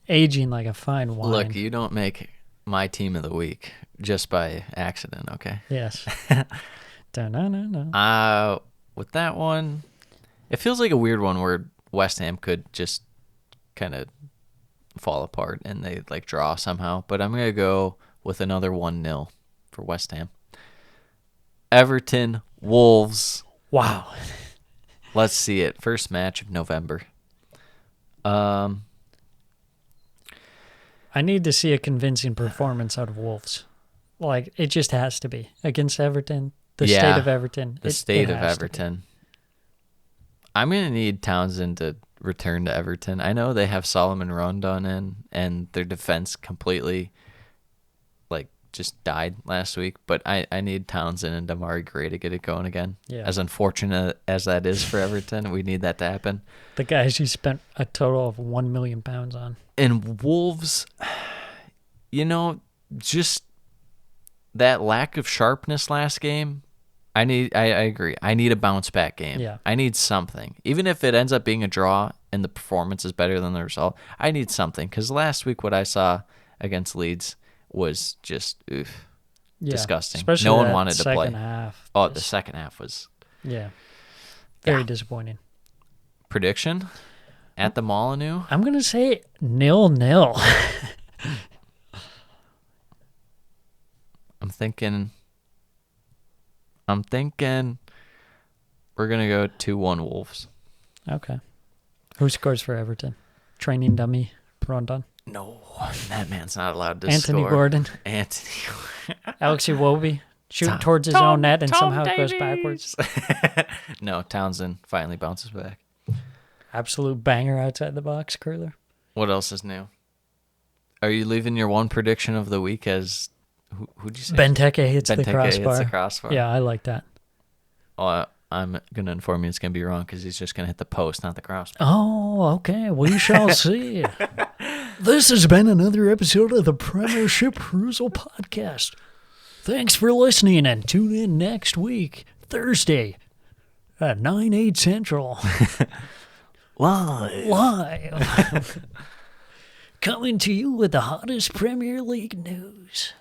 aging like a fine wine. Look, you don't make my team of the week just by accident, okay? Yes. No. With that one, it feels like a weird one where West Ham could just kind of fall apart and they like draw somehow. But I'm going to go with another 1-0 for West Ham. Everton Wolves. Wow. Let's see it. First match of November. I need to see a convincing performance out of Wolves. Like, it just has to be. Against Everton, the state of Everton. The state of Everton. I'm going to need Townsend to return to Everton. I know they have Solomon Rondon in, and their defense completely, just died last week, but I need Townsend and Damari Gray to get it going again. Yeah. As unfortunate as that is for Everton, we need that to happen. The guys you spent a total of £1 million on. And Wolves, just that lack of sharpness last game, I agree. I need a bounce back game. Yeah. I need something. Even if it ends up being a draw and the performance is better than the result, I need something. Because last week what I saw against Leeds was just disgusting. Especially no one wanted to play. Second half. The second half was very disappointing. Prediction at the Molyneux. I'm gonna say 0-0. I'm thinking we're gonna go 2-1 Wolves. Okay. Who scores for Everton? Training dummy Rondon. No, that man's not allowed to Anthony score. Gordon. Anthony. Alex Iwobi shooting towards his own net and somehow it goes backwards. No, Townsend finally bounces back. Absolute banger outside the box, Curler. What else is new? Are you leaving your one prediction of the week as who'd you say? Benteke hits the crossbar. Hits the crossbar. Yeah, I like that. I'm going to inform you it's going to be wrong because he's just going to hit the post, not the crossbar. Oh, okay. We shall see. This has been another episode of the Premiership Perusal podcast. Thanks for listening and tune in next week, Thursday at 9/8 Central. Live. Coming to you with the hottest Premier League news.